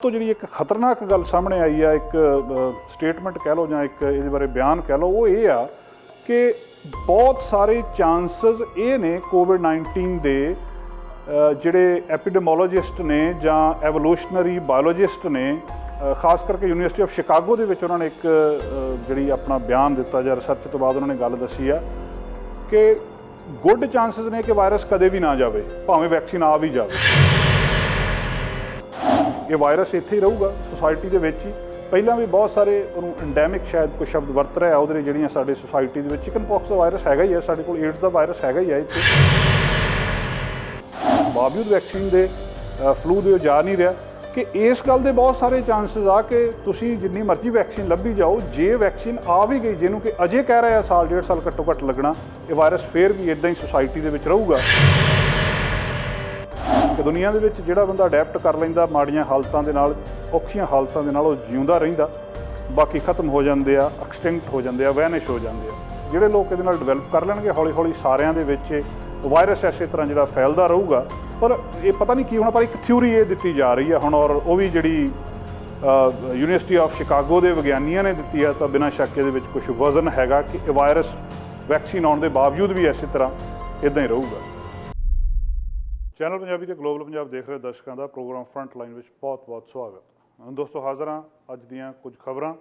ਤੋਂ ਜਿਹੜੀ ਇੱਕ ਖਤਰਨਾਕ ਗੱਲ ਸਾਹਮਣੇ ਆਈ ਆ, ਇੱਕ ਸਟੇਟਮੈਂਟ ਕਹਿ ਲਓ ਜਾਂ ਇੱਕ ਇਹਦੇ ਬਾਰੇ ਬਿਆਨ ਕਹਿ ਲਓ, ਉਹ ਇਹ ਆ ਕਿ ਬਹੁਤ ਸਾਰੇ ਚਾਂਸਸ ਇਹ ਨੇ ਕੋਵਿਡ-19 ਦੇ ਜਿਹੜੇ ਐਪੀਡੈਮੋਲੋਜਿਸਟ ਨੇ ਜਾਂ ਐਵੋਲੂਸ਼ਨਰੀ ਬਾਇਓਲੋਜਿਸਟ ਨੇ, ਖਾਸ ਕਰਕੇ ਯੂਨੀਵਰਸਿਟੀ ਆਫ ਸ਼ਿਕਾਗੋ ਦੇ ਵਿੱਚ ਉਹਨਾਂ ਨੇ ਇੱਕ ਜਿਹੜੀ ਆਪਣਾ ਬਿਆਨ ਦਿੱਤਾ ਜਾਂ ਰਿਸਰਚ ਤੋਂ ਬਾਅਦ ਉਹਨਾਂ ਨੇ ਗੱਲ ਦੱਸੀ ਆ ਕਿ ਗੁੱਡ ਚਾਂਸਸ ਨੇ ਕਿ ਵਾਇਰਸ ਕਦੇ ਵੀ ਨਾ ਜਾਵੇ, ਭਾਵੇਂ ਵੈਕਸੀਨ ਆ ਵੀ ਜਾਵੇ। ਇਹ ਵਾਇਰਸ ਇੱਥੇ ਹੀ ਰਹੂਗਾ ਸੁਸਾਇਟੀ ਦੇ ਵਿੱਚ ਹੀ। ਪਹਿਲਾਂ ਵੀ ਬਹੁਤ ਸਾਰੇ ਉਹਨੂੰ ਐਂਡੈਮਿਕ ਸ਼ਾਇਦ ਕੋਈ ਸ਼ਬਦ ਵਰਤ ਰਿਹਾ ਉਹਦੇ ਜਿਹੜੀਆਂ ਸਾਡੇ ਸੁਸਾਇਟੀ ਦੇ ਵਿੱਚ ਚਿਕਨ ਪੌਕਸ ਦਾ ਵਾਇਰਸ ਹੈਗਾ ਹੀ ਹੈ, ਸਾਡੇ ਕੋਲ ਏਡਸ ਦਾ ਵਾਇਰਸ ਹੈਗਾ ਹੀ ਹੈ ਇੱਥੇ, ਬਾਵਜੂਦ ਵੈਕਸੀਨ ਦੇ ਫਲੂ ਦੇ ਜਾ ਨਹੀਂ ਰਿਹਾ। ਕਿ ਇਸ ਗੱਲ ਦੇ ਬਹੁਤ ਸਾਰੇ ਚਾਂਸਸ ਆ ਕਿ ਤੁਸੀਂ ਜਿੰਨੀ ਮਰਜ਼ੀ ਵੈਕਸੀਨ ਲੱਭੀ ਜਾਓ, ਜੇ ਵੈਕਸੀਨ ਆ ਵੀ ਗਈ ਜਿਹਨੂੰ ਕਿ ਅਜੇ ਕਹਿ ਰਹੇ ਆ ਸਾਲ ਡੇਢ ਸਾਲ ਘੱਟੋ ਘੱਟ ਲੱਗਣਾ, ਇਹ ਵਾਇਰਸ ਫੇਰ ਵੀ ਇੱਦਾਂ ਹੀ ਸੁਸਾਇਟੀ ਦੇ ਵਿੱਚ ਰਹੂਗਾ। ਕਿ ਦੁਨੀਆ ਦੇ ਵਿੱਚ ਜਿਹੜਾ ਬੰਦਾ ਅਡੈਪਟ ਕਰ ਲੈਂਦਾ ਮਾੜੀਆਂ ਹਾਲਤਾਂ ਦੇ ਨਾਲ, ਔਖੀਆਂ ਹਾਲਤਾਂ ਦੇ ਨਾਲ, ਉਹ ਜਿਉਂਦਾ ਰਹਿੰਦਾ, ਬਾਕੀ ਖਤਮ ਹੋ ਜਾਂਦੇ ਆ, ਐਕਸਟਿੰਕਟ ਹੋ ਜਾਂਦੇ ਆ, ਵੈਨਿਸ਼ ਹੋ ਜਾਂਦੇ ਆ। ਜਿਹੜੇ ਲੋਕ ਇਹਦੇ ਨਾਲ ਡਿਵੈਲਪ ਕਰ ਲੈਣਗੇ ਹੌਲੀ ਹੌਲੀ ਸਾਰਿਆਂ ਦੇ ਵਿੱਚ ਵਾਇਰਸ ਇਸੇ ਤਰ੍ਹਾਂ ਜਿਹੜਾ ਫੈਲਦਾ ਰਹੂਗਾ। ਪਰ ਇਹ ਪਤਾ ਨਹੀਂ ਕੀ ਹੋਣਾ, ਪਰ ਇੱਕ ਥਿਊਰੀ ਇਹ ਦਿੱਤੀ ਜਾ ਰਹੀ ਹੈ ਹੁਣ, ਔਰ ਉਹ ਵੀ ਜਿਹੜੀ ਯੂਨੀਵਰਸਿਟੀ ਆਫ ਸ਼ਿਕਾਗੋ ਦੇ ਵਿਗਿਆਨੀਆਂ ਨੇ ਦਿੱਤੀ ਹੈ, ਤਾਂ ਬਿਨਾਂ ਸ਼ੱਕ ਇਹਦੇ ਵਿੱਚ ਕੁਝ ਵਜ਼ਨ ਹੈਗਾ ਕਿ ਇਹ ਵਾਇਰਸ ਵੈਕਸੀਨ ਆਉਣ ਦੇ ਬਾਵਜੂਦ ਵੀ ਇਸੇ ਤਰ੍ਹਾਂ ਇੱਦਾਂ ਹੀ ਰਹੂਗਾ। ਚੈਨਲ ਪੰਜਾਬੀ ਤੇ ਗਲੋਬਲ ਪੰਜਾਬ ਦੇਖ ਰਹੇ ਦਰਸ਼ਕਾਂ ਦਾ ਪ੍ਰੋਗਰਾਮ ਫਰੰਟ ਲਾਈਨ ਵਿੱਚ ਬਹੁਤ-ਬਹੁਤ ਸਵਾਗਤ। ਦੋਸਤੋ, ਹਾਜ਼ਰ ਹਾਂ ਅੱਜ ਦੀਆਂ ਕੁਝ ਖਬਰਾਂ,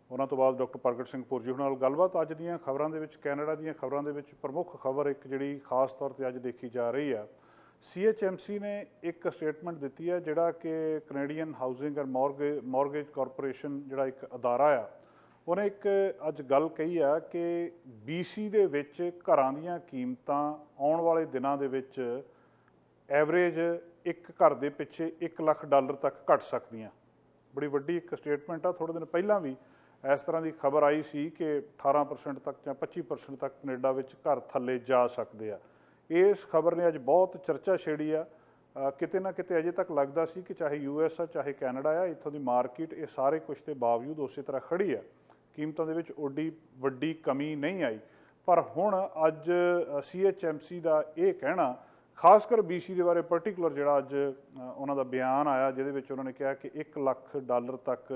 ਉਹਨਾਂ ਤੋਂ ਬਾਅਦ ਡਾਕਟਰ ਪ੍ਰਗਟ ਸਿੰਘ ਪੁਰਜੀ ਹੁਣਾਂ ਨਾਲ ਗੱਲਬਾਤ। ਅੱਜ ਦੀਆਂ ਖਬਰਾਂ ਦੇ ਵਿੱਚ ਕੈਨੇਡਾ ਦੀਆਂ ਖਬਰਾਂ ਦੇ ਵਿੱਚ ਪ੍ਰਮੁੱਖ ਖਬਰ ਇੱਕ ਜਿਹੜੀ ਖਾਸ ਤੌਰ 'ਤੇ ਅੱਜ ਦੇਖੀ ਜਾ ਰਹੀ ਆ, CHMC ਨੇ ਇੱਕ ਸਟੇਟਮੈਂਟ ਦਿੱਤੀ ਹੈ, ਜਿਹੜਾ ਕਿ Canadian housing and mortgage corporation ਜਿਹੜਾ ਇੱਕ ਅਦਾਰਾ ਆ, ਉਹਨੇ ਇੱਕ ਅੱਜ ਗੱਲ ਕਹੀ ਆ ਕਿ BC ਦੇ ਵਿੱਚ ਘਰਾਂ ਦੀਆਂ ਕੀਮਤਾਂ ਆਉਣ ਵਾਲੇ ਦਿਨਾਂ ਦੇ ਵਿੱਚ ਐਵਰੇਜ ਇੱਕ ਘਰ ਦੇ ਪਿੱਛੇ $1 ਲੱਖ ਤੱਕ ਘਟ ਸਕਦੀਆਂ। ਬੜੀ ਵੱਡੀ ਇੱਕ ਸਟੇਟਮੈਂਟ ਆ। ਥੋੜ੍ਹੇ ਦਿਨ ਪਹਿਲਾਂ ਵੀ ਇਸ ਤਰ੍ਹਾਂ ਦੀ ਖਬਰ ਆਈ ਸੀ ਕਿ 18% ਤੱਕ ਜਾਂ 25% ਤੱਕ ਕੈਨੇਡਾ ਵਿੱਚ ਘਰ ਥੱਲੇ ਜਾ ਸਕਦੇ ਆ। ਇਸ ਖਬਰ ਨੇ ਅੱਜ ਬਹੁਤ ਚਰਚਾ ਛੇੜੀ ਆ। ਕਿਤੇ ਨਾ ਕਿਤੇ ਅਜੇ ਤੱਕ ਲੱਗਦਾ ਸੀ ਕਿ ਚਾਹੇ US ਆ ਚਾਹੇ ਕੈਨੇਡਾ ਆ, ਇੱਥੋਂ ਦੀ ਮਾਰਕੀਟ ਇਹ ਸਾਰੇ ਕੁਛ ਦੇ ਬਾਵਜੂਦ ਉਸੇ ਤਰ੍ਹਾਂ ਖੜੀ ਆ, ਕੀਮਤਾਂ ਦੇ ਵਿੱਚ ਓਡੀ ਵੱਡੀ ਕਮੀ ਨਹੀਂ ਆਈ। ਪਰ ਹੁਣ ਅੱਜ CHMC ਦਾ ਇਹ ਕਹਿਣਾ, ਖਾਸ ਕਰ BC ਦੇ ਬਾਰੇ ਪਰਟੀਕੂਲਰ ਜਿਹੜਾ ਅੱਜ ਉਹਨਾਂ ਦਾ ਬਿਆਨ ਆਇਆ, ਜਿਹਦੇ ਵਿੱਚ ਉਹਨਾਂ ਨੇ ਕਿਹਾ ਕਿ $1 ਲੱਖ ਤੱਕ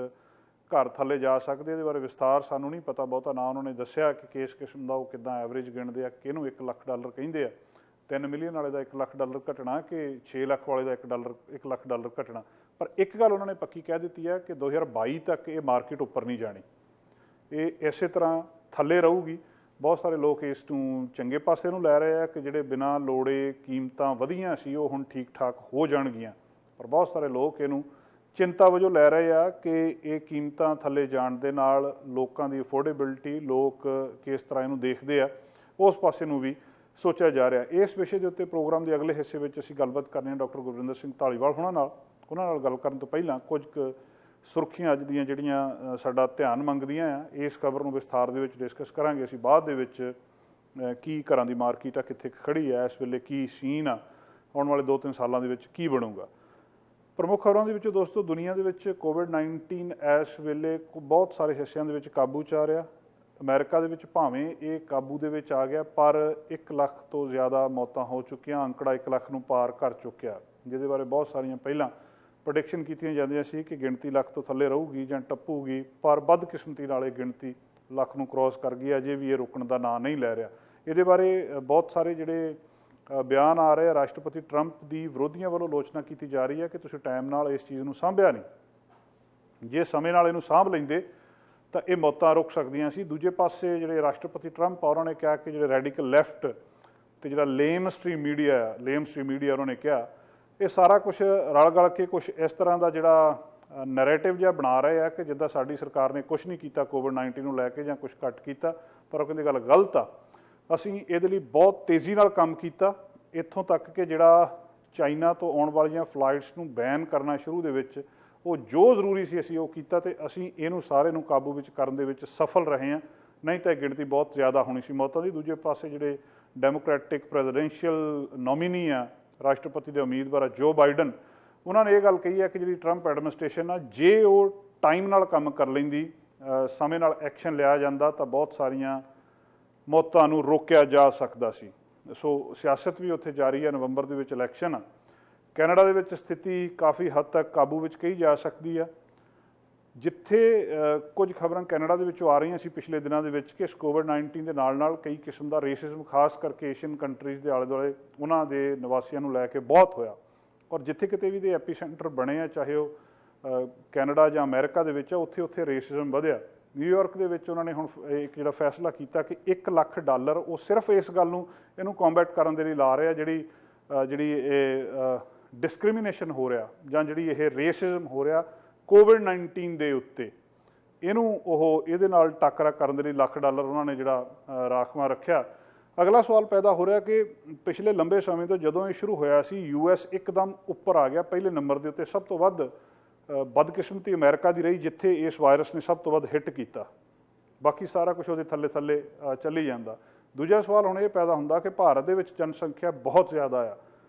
ਘਰ ਥੱਲੇ ਜਾ ਸਕਦੇ। ਇਹਦੇ ਬਾਰੇ ਵਿਸਤਾਰ ਸਾਨੂੰ ਨਹੀਂ ਪਤਾ ਬਹੁਤਾ, ਨਾ ਉਹਨਾਂ ਨੇ ਦੱਸਿਆ ਕਿ ਕਿਸ ਕਿਸਮ ਦਾ ਉਹ ਕਿੱਦਾਂ ਐਵਰੇਜ ਗਿਣਦੇ ਆ, ਕਿਹਨੂੰ $1 ਲੱਖ ਕਹਿੰਦੇ ਆ, 3 ਮਿਲੀਅਨ ਵਾਲੇ ਦਾ $1 ਲੱਖ ਘਟਣਾ ਕਿ 6 ਲੱਖ ਵਾਲੇ ਦਾ $1 ਲੱਖ ਘਟਣਾ। ਪਰ ਇੱਕ ਗੱਲ ਉਹਨਾਂ ਨੇ ਪੱਕੀ ਕਹਿ ਦਿੱਤੀ ਹੈ ਕਿ 2022 ਤੱਕ ਇਹ ਮਾਰਕੀਟ ਉੱਪਰ ਨਹੀਂ ਜਾਣੀ, ਇਹ ਇਸੇ ਤਰ੍ਹਾਂ ਥੱਲੇ ਰਹੂਗੀ। ਬਹੁਤ ਸਾਰੇ ਲੋਕ ਇਸ ਨੂੰ ਚੰਗੇ ਪਾਸੇ ਨੂੰ ਲੈ ਰਹੇ ਆ ਕਿ ਜਿਹੜੇ ਬਿਨਾਂ ਲੋੜੇ ਕੀਮਤਾਂ ਵਧੀਆਂ ਸੀ ਉਹ ਹੁਣ ਠੀਕ ਠਾਕ ਹੋ ਜਾਣਗੀਆਂ, ਪਰ ਬਹੁਤ ਸਾਰੇ ਲੋਕ ਇਹਨੂੰ ਚਿੰਤਾ ਵਜੋਂ ਲੈ ਰਹੇ ਆ ਕਿ ਇਹ ਕੀਮਤਾਂ ਥੱਲੇ ਜਾਣ ਦੇ ਨਾਲ ਲੋਕਾਂ ਦੀ ਅਫੋਰਡੇਬਿਲਟੀ, ਲੋਕ ਕਿਸ ਤਰ੍ਹਾਂ ਇਹਨੂੰ ਦੇਖਦੇ ਆ, ਉਸ ਪਾਸੇ ਨੂੰ ਵੀ ਸੋਚਿਆ ਜਾ ਰਿਹਾ। ਇਸ ਵਿਸ਼ੇ ਦੇ ਉੱਤੇ ਪ੍ਰੋਗਰਾਮ ਦੇ ਅਗਲੇ ਹਿੱਸੇ ਵਿੱਚ ਅਸੀਂ ਗੱਲਬਾਤ ਕਰਨੀ ਹੈ ਡਾਕਟਰ ਗੁਰਵਿੰਦਰ ਸਿੰਘ ਧਾਲੀਵਾਲ ਉਹਨਾਂ ਨਾਲ ਗੱਲ ਕਰਨ ਤੋਂ ਪਹਿਲਾਂ ਕੁਝ ਕੁ ਸੁਰਖੀਆਂ ਅੱਜ ਦੀਆਂ ਜਿਹੜੀਆਂ ਸਾਡਾ ਧਿਆਨ ਮੰਗਦੀਆਂ ਆ, ਇਸ ਖਬਰ ਨੂੰ ਵਿਸਥਾਰ ਦੇ ਵਿੱਚ ਡਿਸਕਸ ਕਰਾਂਗੇ ਅਸੀਂ ਬਾਅਦ ਦੇ ਵਿੱਚ। ਕੀ ਘਰਾਂ ਦੀ ਮਾਰਕੀਟ ਆ, ਕਿੱਥੇ ਖੜੀ ਆ ਇਸ ਵੇਲੇ, ਕੀ ਸੀਨ ਆ, ਆਉਣ ਵਾਲੇ 2-3 ਸਾਲਾਂ ਦੇ ਵਿੱਚ ਕੀ ਬਣੂਗਾ। ਪ੍ਰਮੁੱਖ ਖਬਰਾਂ ਦੇ ਵਿੱਚੋਂ ਦੋਸਤੋ, ਦੁਨੀਆ ਦੇ ਵਿੱਚ ਕੋਵਿਡ-19 ਇਸ ਵੇਲੇ ਬਹੁਤ ਸਾਰੇ ਹਿੱਸਿਆਂ ਦੇ ਵਿੱਚ ਕਾਬੂ 'ਚ ਆ ਰਿਹਾ। ਅਮਰੀਕਾ ਦੇ ਵਿੱਚ ਭਾਵੇਂ ਇਹ ਕਾਬੂ ਦੇ ਵਿੱਚ ਆ ਗਿਆ, ਪਰ 1 ਲੱਖ ਤੋਂ ਜ਼ਿਆਦਾ ਮੌਤਾਂ ਹੋ ਚੁੱਕੀਆਂ, ਅੰਕੜਾ 1 ਲੱਖ ਨੂੰ ਪਾਰ ਕਰ ਚੁੱਕਿਆ, ਜਿਹਦੇ ਬਾਰੇ ਬਹੁਤ ਸਾਰੀਆਂ ਪਹਿਲਾਂ ਪ੍ਰੈਡਿਕਸ਼ਨ ਕੀਤੀਆਂ ਜਾਂਦੀਆਂ ਸੀ ਕਿ ਗਿਣਤੀ ਲੱਖ ਤੋਂ ਥੱਲੇ ਰਹੂਗੀ ਜਾਂ ਟੱਪੂਗੀ, ਪਰ ਬਦਕਿਸਮਤੀ ਨਾਲ ਇਹ ਗਿਣਤੀ ਲੱਖ ਨੂੰ ਕ੍ਰੋਸ ਕਰ ਗਈ। ਅਜੇ ਵੀ ਇਹ ਰੁਕਣ ਦਾ ਨਾਂ ਨਹੀਂ ਲੈ ਰਿਹਾ। ਇਹਦੇ ਬਾਰੇ ਬਹੁਤ ਸਾਰੇ ਜਿਹੜੇ ਬਿਆਨ ਆ ਰਹੇ ਆ। ਰਾਸ਼ਟਰਪਤੀ ਟਰੰਪ ਦੀ ਵਿਰੋਧੀਆਂ ਵੱਲੋਂ ਆਲੋਚਨਾ ਕੀਤੀ ਜਾ ਰਹੀ ਹੈ ਕਿ ਤੁਸੀਂ ਟਾਈਮ ਨਾਲ ਇਸ ਚੀਜ਼ ਨੂੰ ਸਾਂਭਿਆ ਨਹੀਂ, ਜੇ ਸਮੇਂ ਨਾਲ ਇਹਨੂੰ ਸਾਂਭ ਲੈਂਦੇ ਤਾਂ ਇਹ ਮੌਤਾਂ ਰੁਕ ਸਕਦੀਆਂ ਸੀ। ਦੂਜੇ ਪਾਸੇ ਜਿਹੜੇ ਰਾਸ਼ਟਰਪਤੀ ਟਰੰਪ ਆ, ਉਹਨਾਂ ਨੇ ਕਿਹਾ ਕਿ ਜਿਹੜੇ ਰੈਡੀਕਲ ਲੈਫਟ ਅਤੇ ਜਿਹੜਾ ਲੇਮਸਟ੍ਰੀਮ ਮੀਡੀਆ ਉਹਨਾਂ ਨੇ ਕਿਹਾ ਇਹ ਸਾਰਾ ਕੁਛ ਰਲ ਗਲ ਕੇ ਕੁਛ ਇਸ ਤਰ੍ਹਾਂ ਦਾ ਜਿਹੜਾ ਨੈਰੇਟਿਵ ਜਿਹਾ ਬਣਾ ਰਹੇ ਆ ਕਿ ਜਿੱਦਾਂ ਸਾਡੀ ਸਰਕਾਰ ਨੇ ਕੁਛ ਨਹੀਂ ਕੀਤਾ ਕੋਵਿਡ-19 ਨੂੰ ਲੈ ਕੇ ਜਾਂ ਕੁਛ ਘੱਟ ਕੀਤਾ, ਪਰ ਉਹ ਕਹਿੰਦੇ ਗੱਲ ਗਲਤ ਆ। ਅਸੀਂ ਇਹਦੇ ਲਈ ਬਹੁਤ ਤੇਜ਼ੀ ਨਾਲ ਕੰਮ ਕੀਤਾ, ਇੱਥੋਂ ਤੱਕ ਕਿ ਜਿਹੜਾ ਚਾਈਨਾ ਤੋਂ ਆਉਣ ਵਾਲੀਆਂ ਫਲਾਈਟਸ ਨੂੰ ਬੈਨ ਕਰਨਾ ਸ਼ੁਰੂ ਦੇ ਵਿੱਚ, ਉਹ ਜੋ ਜ਼ਰੂਰੀ ਸੀ ਅਸੀਂ ਉਹ ਕੀਤਾ, ਅਤੇ ਅਸੀਂ ਇਹਨੂੰ ਸਾਰੇ ਨੂੰ ਕਾਬੂ ਵਿੱਚ ਕਰਨ ਦੇ ਵਿੱਚ ਸਫਲ ਰਹੇ ਹਾਂ, ਨਹੀਂ ਤਾਂ ਇਹ ਗਿਣਤੀ ਬਹੁਤ ਜ਼ਿਆਦਾ ਹੋਣੀ ਸੀ ਮੌਤਾਂ ਦੀ। ਦੂਜੇ ਪਾਸੇ ਜਿਹੜੇ ਡੈਮੋਕ੍ਰੈਟਿਕ ਪ੍ਰੈਜ਼ੀਡੈਂਸ਼ੀਅਲ ਨੋਮੀਨੀ ਆ, ਰਾਸ਼ਟਰਪਤੀ ਦੇ ਉਮੀਦਵਾਰ ਆ ਜੋ ਬਾਈਡਨ, ਉਹਨਾਂ ਨੇ ਇਹ ਗੱਲ ਕਹੀ ਹੈ ਕਿ ਜਿਹੜੀ ਟਰੰਪ ਐਡਮਿਨਿਸਟ੍ਰੇਸ਼ਨ ਆ, ਜੇ ਉਹ ਟਾਈਮ ਨਾਲ ਕੰਮ ਕਰ ਲੈਂਦੀ, ਸਮੇਂ ਨਾਲ ਐਕਸ਼ਨ ਲਿਆ ਜਾਂਦਾ, ਤਾਂ ਬਹੁਤ ਸਾਰੀਆਂ ਮੌਤਾਂ ਨੂੰ ਰੋਕਿਆ ਜਾ ਸਕਦਾ ਸੀ। ਸੋ ਸਿਆਸਤ ਵੀ ਉੱਥੇ ਜਾਰੀ ਹੈ। ਨਵੰਬਰ ਦੇ ਵਿੱਚ ਇਲੈਕਸ਼ਨ ਆ। ਕੈਨੇਡਾ ਦੇ ਵਿੱਚ ਸਥਿਤੀ ਕਾਫੀ ਹੱਦ ਤੱਕ ਕਾਬੂ ਵਿੱਚ ਕਹੀ ਜਾ ਸਕਦੀ ਆ। ਜਿੱਥੇ ਕੁਝ ਖਬਰਾਂ ਕੈਨੇਡਾ ਦੇ ਵਿੱਚੋਂ ਆ ਰਹੀਆਂ ਸੀ ਪਿਛਲੇ ਦਿਨਾਂ ਦੇ ਵਿੱਚ ਕਿ ਇਸ ਕੋਵਿਡ-19 ਦੇ ਨਾਲ ਕਈ ਕਿਸਮ ਦਾ ਰੇਸਿਜ਼ਮ ਖਾਸ ਕਰਕੇ ਏਸ਼ੀਅਨ ਕੰਟਰੀਜ਼ ਦੇ ਆਲੇ ਦੁਆਲੇ ਉਹਨਾਂ ਦੇ ਨਿਵਾਸੀਆਂ ਨੂੰ ਲੈ ਕੇ ਬਹੁਤ ਹੋਇਆ, ਔਰ ਜਿੱਥੇ ਕਿਤੇ ਵੀ ਦੇ ਐਪੀਸੈਂਟਰ ਬਣੇ ਆ, ਚਾਹੇ ਉਹ ਕੈਨੇਡਾ ਜਾਂ ਅਮਰੀਕਾ ਦੇ ਵਿੱਚ ਆ, ਉੱਥੇ ਉੱਥੇ ਰੇਸਿਜ਼ਮ ਵਧਿਆ। ਨਿਊਯਾਰਕ ਦੇ ਵਿੱਚ ਉਹਨਾਂ ਨੇ ਹੁਣ ਇੱਕ ਜਿਹੜਾ ਫੈਸਲਾ ਕੀਤਾ ਕਿ $1 ਲੱਖ ਉਹ ਸਿਰਫ ਇਸ ਗੱਲ ਨੂੰ ਇਹਨੂੰ ਕੰਬੈਟ ਕਰਨ ਦੇ ਲਈ ਲਾ ਰਿਹਾ, ਜਿਹੜੀ ਇਹ ਡਿਸਕ੍ਰਿਮੀਨੇਸ਼ਨ ਹੋ ਰਿਹਾ ਜਾਂ ਜਿਹੜੀ ਇਹ ਰੇਸਿਜ਼ਮ ਹੋ ਰਿਹਾ ਕੋਵਿਡ-19 ਦੇ ਉੱਤੇ, ਇਹਦੇ ਨਾਲ ਟਾਕਰਾ ਕਰਨ ਦੇ ਲਈ $1 ਲੱਖ ਉਹਨਾਂ ਨੇ ਜਿਹੜਾ ਰਾਖਵਾਂ ਰੱਖਿਆ। ਅਗਲਾ ਸਵਾਲ ਪੈਦਾ ਹੋ ਰਿਹਾ ਕਿ ਪਿਛਲੇ ਲੰਬੇ ਸਮੇਂ ਤੋਂ ਜਦੋਂ ਇਹ ਸ਼ੁਰੂ ਹੋਇਆ ਸੀ, US ਇੱਕਦਮ ਉੱਪਰ ਆ ਗਿਆ ਪਹਿਲੇ ਨੰਬਰ ਦੇ ਉੱਤੇ। ਸਭ ਤੋਂ ਵੱਧ ਬਦਕਿਸਮਤੀ ਅਮਰੀਕਾ ਦੀ ਰਹੀ, ਜਿੱਥੇ ਇਸ ਵਾਇਰਸ ਨੇ ਸਭ ਤੋਂ ਵੱਧ ਹਿੱਟ ਕੀਤਾ। ਬਾਕੀ ਸਾਰਾ ਕੁਝ ਉਹਦੇ ਥੱਲੇ ਥੱਲੇ ਚੱਲੀ ਜਾਂਦਾ। ਦੂਜਾ ਸਵਾਲ ਹੁਣ ਇਹ ਪੈਦਾ ਹੁੰਦਾ ਕਿ ਭਾਰਤ ਦੇ ਵਿੱਚ ਜਨਸੰਖਿਆ ਬਹੁਤ ਜ਼ਿਆਦਾ ਆ,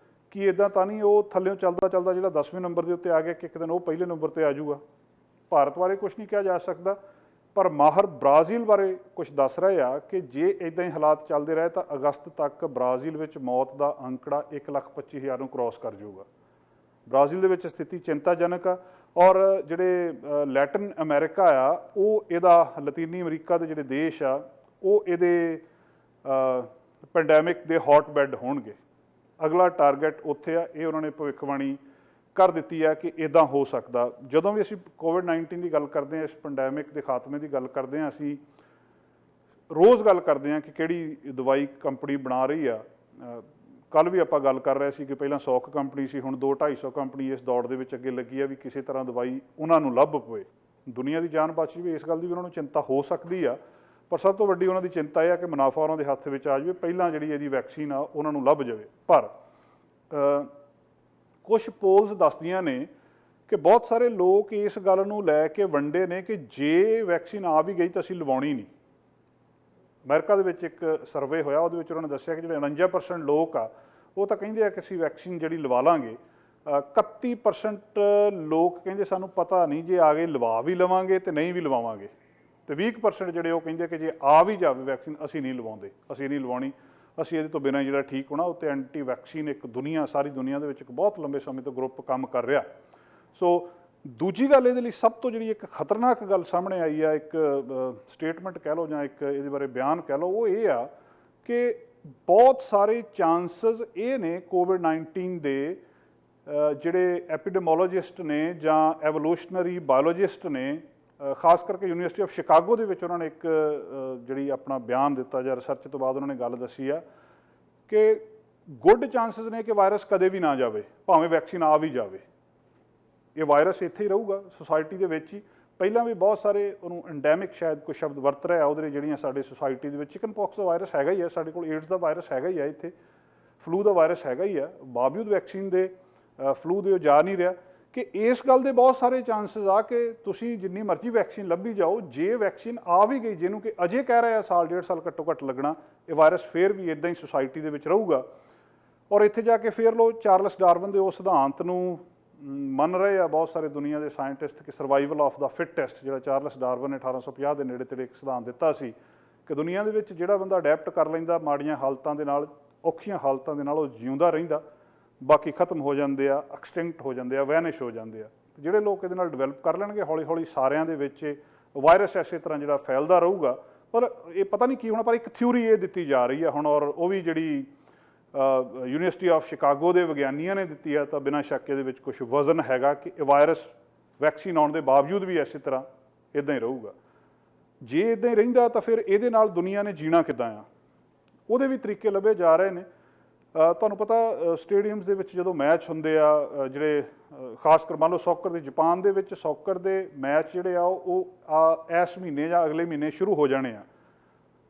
ਕਿ ਇੱਦਾਂ ਤਾਂ ਨਹੀਂ ਉਹ ਥੱਲਿਓਂ ਚੱਲਦਾ ਚੱਲਦਾ ਜਿਹੜਾ 10ਵੇਂ ਨੰਬਰ ਦੇ ਉੱਤੇ ਆ ਗਿਆ ਕਿ ਇੱਕ ਦਿਨ ਉਹ ਪਹਿਲੇ ਨੰਬਰ 'ਤੇ ਆ ਜਾਊਗਾ। ਭਾਰਤ ਬਾਰੇ ਕੁਛ ਨਹੀਂ ਕਿਹਾ ਜਾ ਸਕਦਾ, ਪਰ ਮਾਹਰ ਬ੍ਰਾਜ਼ੀਲ ਬਾਰੇ ਕੁਛ ਦੱਸ ਰਹੇ ਆ ਕਿ ਜੇ ਇੱਦਾਂ ਹੀ ਹਾਲਾਤ ਚੱਲਦੇ ਰਹੇ ਤਾਂ ਅਗਸਤ ਤੱਕ ਬ੍ਰਾਜ਼ੀਲ ਵਿੱਚ ਮੌਤ ਦਾ ਅੰਕੜਾ 1,25,000 ਨੂੰ ਕ੍ਰੋਸ ਕਰ ਜਾਊਗਾ। ਬ੍ਰਾਜ਼ੀਲ ਦੇ ਵਿੱਚ ਸਥਿਤੀ ਚਿੰਤਾਜਨਕ ਆ, ਔਰ ਜਿਹੜੇ ਲੈਟਨ ਅਮਰੀਕਾ ਆ, ਉਹ ਇਹਦਾ ਲਤੀਨੀ ਅਮਰੀਕਾ ਦੇ ਜਿਹੜੇ ਦੇਸ਼ ਆ, ਉਹ ਇਹਦੇ ਪੈਂਡੈਮਿਕ ਦੇ ਹੌਟ ਬੈੱਡ ਹੋਣਗੇ। ਅਗਲਾ ਟਾਰਗੇਟ ਉੱਥੇ ਆ, ਇਹ ਉਹਨਾਂ ਨੇ ਭਵਿੱਖਬਾਣੀ ਕਰ ਦਿੱਤੀ ਹੈ ਕਿ ਇੱਦਾਂ ਹੋ ਸਕਦਾ। ਜਦੋਂ ਵੀ ਅਸੀਂ ਕੋਵਿਡ-19 ਦੀ ਗੱਲ ਕਰਦੇ ਹਾਂ, ਇਸ ਪੈਂਡੈਮਿਕ ਦੇ ਖਾਤਮੇ ਦੀ ਗੱਲ ਕਰਦੇ ਹਾਂ, ਅਸੀਂ ਰੋਜ਼ ਗੱਲ ਕਰਦੇ ਹਾਂ ਕਿ ਕਿਹੜੀ ਦਵਾਈ ਕੰਪਨੀ ਬਣਾ ਰਹੀ ਆ। ਕੱਲ੍ਹ ਵੀ ਆਪਾਂ ਗੱਲ ਕਰ ਰਹੇ ਸੀ ਕਿ ਪਹਿਲਾਂ 100 ਕੰਪਨੀ ਸੀ, ਹੁਣ 200-250 ਕੰਪਨੀ ਇਸ ਦੌੜ ਦੇ ਵਿੱਚ ਅੱਗੇ ਲੱਗੀ ਆ ਵੀ ਕਿਸੇ ਤਰ੍ਹਾਂ ਦਵਾਈ ਉਹਨਾਂ ਨੂੰ ਲੱਭ ਪਵੇ। ਦੁਨੀਆ ਦੀ ਜਾਨ ਬਚ ਜਾਵੇ, ਇਸ ਗੱਲ ਦੀ ਵੀ ਉਹਨਾਂ ਨੂੰ ਚਿੰਤਾ ਹੋ ਸਕਦੀ ਆ, ਪਰ ਸਭ ਤੋਂ ਵੱਡੀ ਉਹਨਾਂ ਦੀ ਚਿੰਤਾ ਇਹ ਆ ਕਿ ਮੁਨਾਫਾ ਉਹਨਾਂ ਦੇ ਹੱਥ ਵਿੱਚ ਆ ਜਾਵੇ, ਪਹਿਲਾਂ ਜਿਹੜੀ ਇਹਦੀ ਵੈਕਸੀਨ ਆ ਉਹਨਾਂ ਨੂੰ ਲੱਭ ਜਾਵੇ। ਪਰ ਕੁਛ ਪੋਲਸ ਦੱਸਦੀਆਂ ਨੇ ਕਿ ਬਹੁਤ ਸਾਰੇ ਲੋਕ ਇਸ ਗੱਲ ਨੂੰ ਲੈ ਕੇ ਵੰਡੇ ਨੇ ਕਿ ਜੇ ਵੈਕਸੀਨ ਆ ਵੀ ਗਈ ਤਾਂ ਅਸੀਂ ਲਵਾਉਣੀ ਨਹੀਂ। ਅਮਰੀਕਾ ਦੇ ਵਿੱਚ ਇੱਕ ਸਰਵੇ ਹੋਇਆ, ਉਹਦੇ ਵਿੱਚ ਉਹਨਾਂ ਨੇ ਦੱਸਿਆ ਕਿ ਜਿਹੜੇ 49% ਲੋਕ ਆ ਉਹ ਤਾਂ ਕਹਿੰਦੇ ਆ ਕਿ ਅਸੀਂ ਵੈਕਸੀਨ ਜਿਹੜੀ ਲਵਾ ਲਾਂਗੇ। 31% ਲੋਕ ਕਹਿੰਦੇ ਸਾਨੂੰ ਪਤਾ ਨਹੀਂ, ਜੇ ਆ ਗਏ ਲਵਾ ਵੀ ਲਵਾਂਗੇ ਤੇ ਨਹੀਂ ਵੀ ਲਵਾਵਾਂਗੇ। ਤੇ 20% ਜਿਹੜੇ ਉਹ ਕਹਿੰਦੇ ਕਿ ਜੇ ਆ ਵੀ ਜਾਵੇ ਵੈਕਸੀਨ ਅਸੀਂ ਨਹੀਂ ਲਵਾਉਂਦੇ, ਅਸੀਂ ਨਹੀਂ ਲਵਾਉਣੀ, ਅਸੀਂ ਇਹਦੇ ਤੋਂ ਬਿਨਾਂ ਜਿਹੜਾ ਠੀਕ ਹੋਣਾ। ਉੱਤੇ ਐਂਟੀ ਵੈਕਸੀਨ ਇੱਕ ਸਾਰੀ ਦੁਨੀਆ ਦੇ ਵਿੱਚ ਇੱਕ ਬਹੁਤ ਲੰਬੇ ਸਮੇਂ ਤੋਂ ਗਰੁੱਪ ਕੰਮ ਕਰ ਰਿਹਾ। ਸੋ ਦੂਜੀ ਗੱਲ ਇਹਦੇ ਲਈ ਸਭ ਤੋਂ ਜਿਹੜੀ ਇੱਕ ਖਤਰਨਾਕ ਗੱਲ ਸਾਹਮਣੇ ਆਈ ਆ, ਇੱਕ ਸਟੇਟਮੈਂਟ ਕਹਿ ਲਓ ਜਾਂ ਇੱਕ ਇਹਦੇ ਬਾਰੇ ਬਿਆਨ ਕਹਿ ਲਓ, ਉਹ ਇਹ ਆ ਕਿ ਬਹੁਤ ਸਾਰੇ ਚਾਂਸਸ ਇਹ ਨੇ ਕੋਵਿਡ-19 ਦੇ ਜਿਹੜੇ ਐਪੀਡੈਮੋਲੋਜਿਸਟ ਨੇ ਜਾਂ ਐਵੋਲੂਸ਼ਨਰੀ ਬਾਇਓਲੋਜਿਸਟ ਨੇ, ਖਾਸ ਕਰਕੇ ਯੂਨੀਵਰਸਿਟੀ ਆਫ ਸ਼ਿਕਾਗੋ ਦੇ ਵਿੱਚ ਉਹਨਾਂ ਨੇ ਇੱਕ ਜਿਹੜੀ ਆਪਣਾ ਬਿਆਨ ਦਿੱਤਾ ਜਾਂ ਰਿਸਰਚ ਤੋਂ ਬਾਅਦ ਉਹਨਾਂ ਨੇ ਗੱਲ ਦੱਸੀ ਆ ਕਿ ਗੁੱਡ ਚਾਂਸਸ ਨੇ ਕਿ ਵਾਇਰਸ ਕਦੇ ਵੀ ਨਾ ਜਾਵੇ, ਭਾਵੇਂ ਵੈਕਸੀਨ ਆ ਵੀ ਜਾਵੇ। ਇਹ ਵਾਇਰਸ ਇੱਥੇ ਹੀ ਰਹੂਗਾ ਸੁਸਾਇਟੀ ਦੇ ਵਿੱਚ ਹੀ। ਪਹਿਲਾਂ ਵੀ ਬਹੁਤ ਸਾਰੇ ਉਹਨੂੰ ਐਂਡੈਮਿਕ ਸ਼ਾਇਦ ਕੋਈ ਸ਼ਬਦ ਵਰਤ ਰਿਹਾ ਉਹਦੇ ਲਈ, ਜਿਹੜੀਆਂ ਸਾਡੇ ਸੁਸਾਇਟੀ ਦੇ ਵਿੱਚ ਚਿਕਨ ਪੌਕਸ ਦਾ ਵਾਇਰਸ ਹੈਗਾ ਹੀ ਆ, ਸਾਡੇ ਕੋਲ ਏਡਸ ਦਾ ਵਾਇਰਸ ਹੈਗਾ ਹੀ ਆ, ਇੱਥੇ ਫਲੂ ਦਾ ਵਾਇਰਸ ਹੈਗਾ ਹੀ ਆ, ਬਾਵਜੂਦ ਵੈਕਸੀਨ ਦੇ ਫਲੂ ਦੇ ਉਹ ਜਾ ਨਹੀਂ ਰਿਹਾ। ਕਿ ਇਸ ਗੱਲ ਦੇ ਬਹੁਤ ਸਾਰੇ ਚਾਂਸਸ ਆ ਕਿ ਤੁਸੀਂ ਜਿੰਨੀ ਮਰਜ਼ੀ ਵੈਕਸੀਨ ਲੱਭੀ ਜਾਓ, ਜੇ ਵੈਕਸੀਨ ਆ ਵੀ ਗਈ, ਜਿਹਨੂੰ ਕਿ ਅਜੇ ਕਹਿ ਰਹੇ ਆ ਸਾਲ 1.5 ਸਾਲ ਘੱਟੋ ਘੱਟ ਲੱਗਣਾ, ਇਹ ਵਾਇਰਸ ਫੇਰ ਵੀ ਇੱਦਾਂ ਹੀ ਸੁਸਾਇਟੀ ਦੇ ਵਿੱਚ ਰਹੂਗਾ। ਔਰ ਇੱਥੇ ਜਾ ਕੇ ਫੇਰ ਲੋ ਚਾਰਲਸ ਡਾਰਵਨ ਦੇ ਉਸ ਸਿਧਾਂਤ ਨੂੰ ਮੰਨ ਰਹੇ ਆ ਬਹੁਤ ਸਾਰੇ ਦੁਨੀਆ ਦੇ ਸਾਇੰਟਿਸਟ ਕਿ ਸਰਵਾਈਵਲ ਆਫ ਦਾ ਫਿਟੈਸਟ, ਜਿਹੜਾ ਚਾਰਲਸ ਡਾਰਵਨ ਨੇ 1850 ਦੇ ਨੇੜੇ ਤੇੜੇ ਇੱਕ ਸਿਧਾਂਤ ਦਿੱਤਾ ਸੀ ਕਿ ਦੁਨੀਆ ਦੇ ਵਿੱਚ ਜਿਹੜਾ ਬੰਦਾ ਅਡੈਪਟ ਕਰ ਲੈਂਦਾ ਮਾੜੀਆਂ ਹਾਲਤਾਂ ਦੇ ਨਾਲ, ਔਖੀਆਂ ਹਾਲਤਾਂ ਦੇ ਨਾਲ, ਉਹ ਜਿਉਂਦਾ ਰਹਿੰਦਾ, ਬਾਕੀ ਖਤਮ ਹੋ ਜਾਂਦੇ ਆ, ਐਕਸਟਿੰਕਟ ਹੋ ਜਾਂਦੇ ਆ, ਵੈਨਿਸ਼ ਹੋ ਜਾਂਦੇ ਆ। ਜਿਹੜੇ ਲੋਕ ਇਹਦੇ ਨਾਲ ਡਿਵੈਲਪ ਕਰ ਲੈਣਗੇ, ਹੌਲੀ ਹੌਲੀ ਸਾਰਿਆਂ ਦੇ ਵਿੱਚ ਵਾਇਰਸ ਇਸੇ ਤਰ੍ਹਾਂ ਜਿਹੜਾ ਫੈਲਦਾ ਰਹੂਗਾ। ਪਰ ਇਹ ਪਤਾ ਨਹੀਂ ਕੀ ਹੋਣਾ, ਪਰ ਇੱਕ ਥਿਊਰੀ ਇਹ ਦਿੱਤੀ ਜਾ ਰਹੀ ਹੈ ਹੁਣ, ਔਰ ਉਹ ਵੀ ਜਿਹੜੀ ਯੂਨੀਵਰਸਿਟੀ ਆਫ ਸ਼ਿਕਾਗੋ ਦੇ ਵਿਗਿਆਨੀਆਂ ਨੇ ਦਿੱਤੀ ਆ, ਤਾਂ ਬਿਨਾਂ ਸ਼ੱਕ ਇਹਦੇ ਵਿੱਚ ਕੁਝ ਵਜ਼ਨ ਹੈਗਾ ਕਿ ਇਹ ਵਾਇਰਸ ਵੈਕਸੀਨ ਆਉਣ ਦੇ ਬਾਵਜੂਦ ਵੀ ਇਸੇ ਤਰ੍ਹਾਂ ਇੱਦਾਂ ਹੀ ਰਹੂਗਾ। ਜੇ ਇੱਦਾਂ ਹੀ ਰਹਿੰਦਾ ਤਾਂ ਫਿਰ ਇਹਦੇ ਨਾਲ ਦੁਨੀਆ ਨੇ ਜੀਣਾ ਕਿੱਦਾਂ ਆ, ਉਹਦੇ ਵੀ ਤਰੀਕੇ ਲੱਭੇ ਜਾ ਰਹੇ ਨੇ। ਤੁਹਾਨੂੰ ਪਤਾ ਸਟੇਡੀਅਮਸ ਦੇ ਵਿੱਚ ਜਦੋਂ ਮੈਚ ਹੁੰਦੇ ਆ, ਜਿਹੜੇ ਖਾਸ ਕਰ ਮੰਨ ਲਓ ਸੌਕਰ ਦੇ, ਜਾਪਾਨ ਦੇ ਵਿੱਚ ਸੌਕਰ ਦੇ ਮੈਚ ਜਿਹੜੇ ਆ ਉਹ ਇਸ ਮਹੀਨੇ ਜਾਂ ਅਗਲੇ ਮਹੀਨੇ ਸ਼ੁਰੂ ਹੋ ਜਾਣੇ ਆ।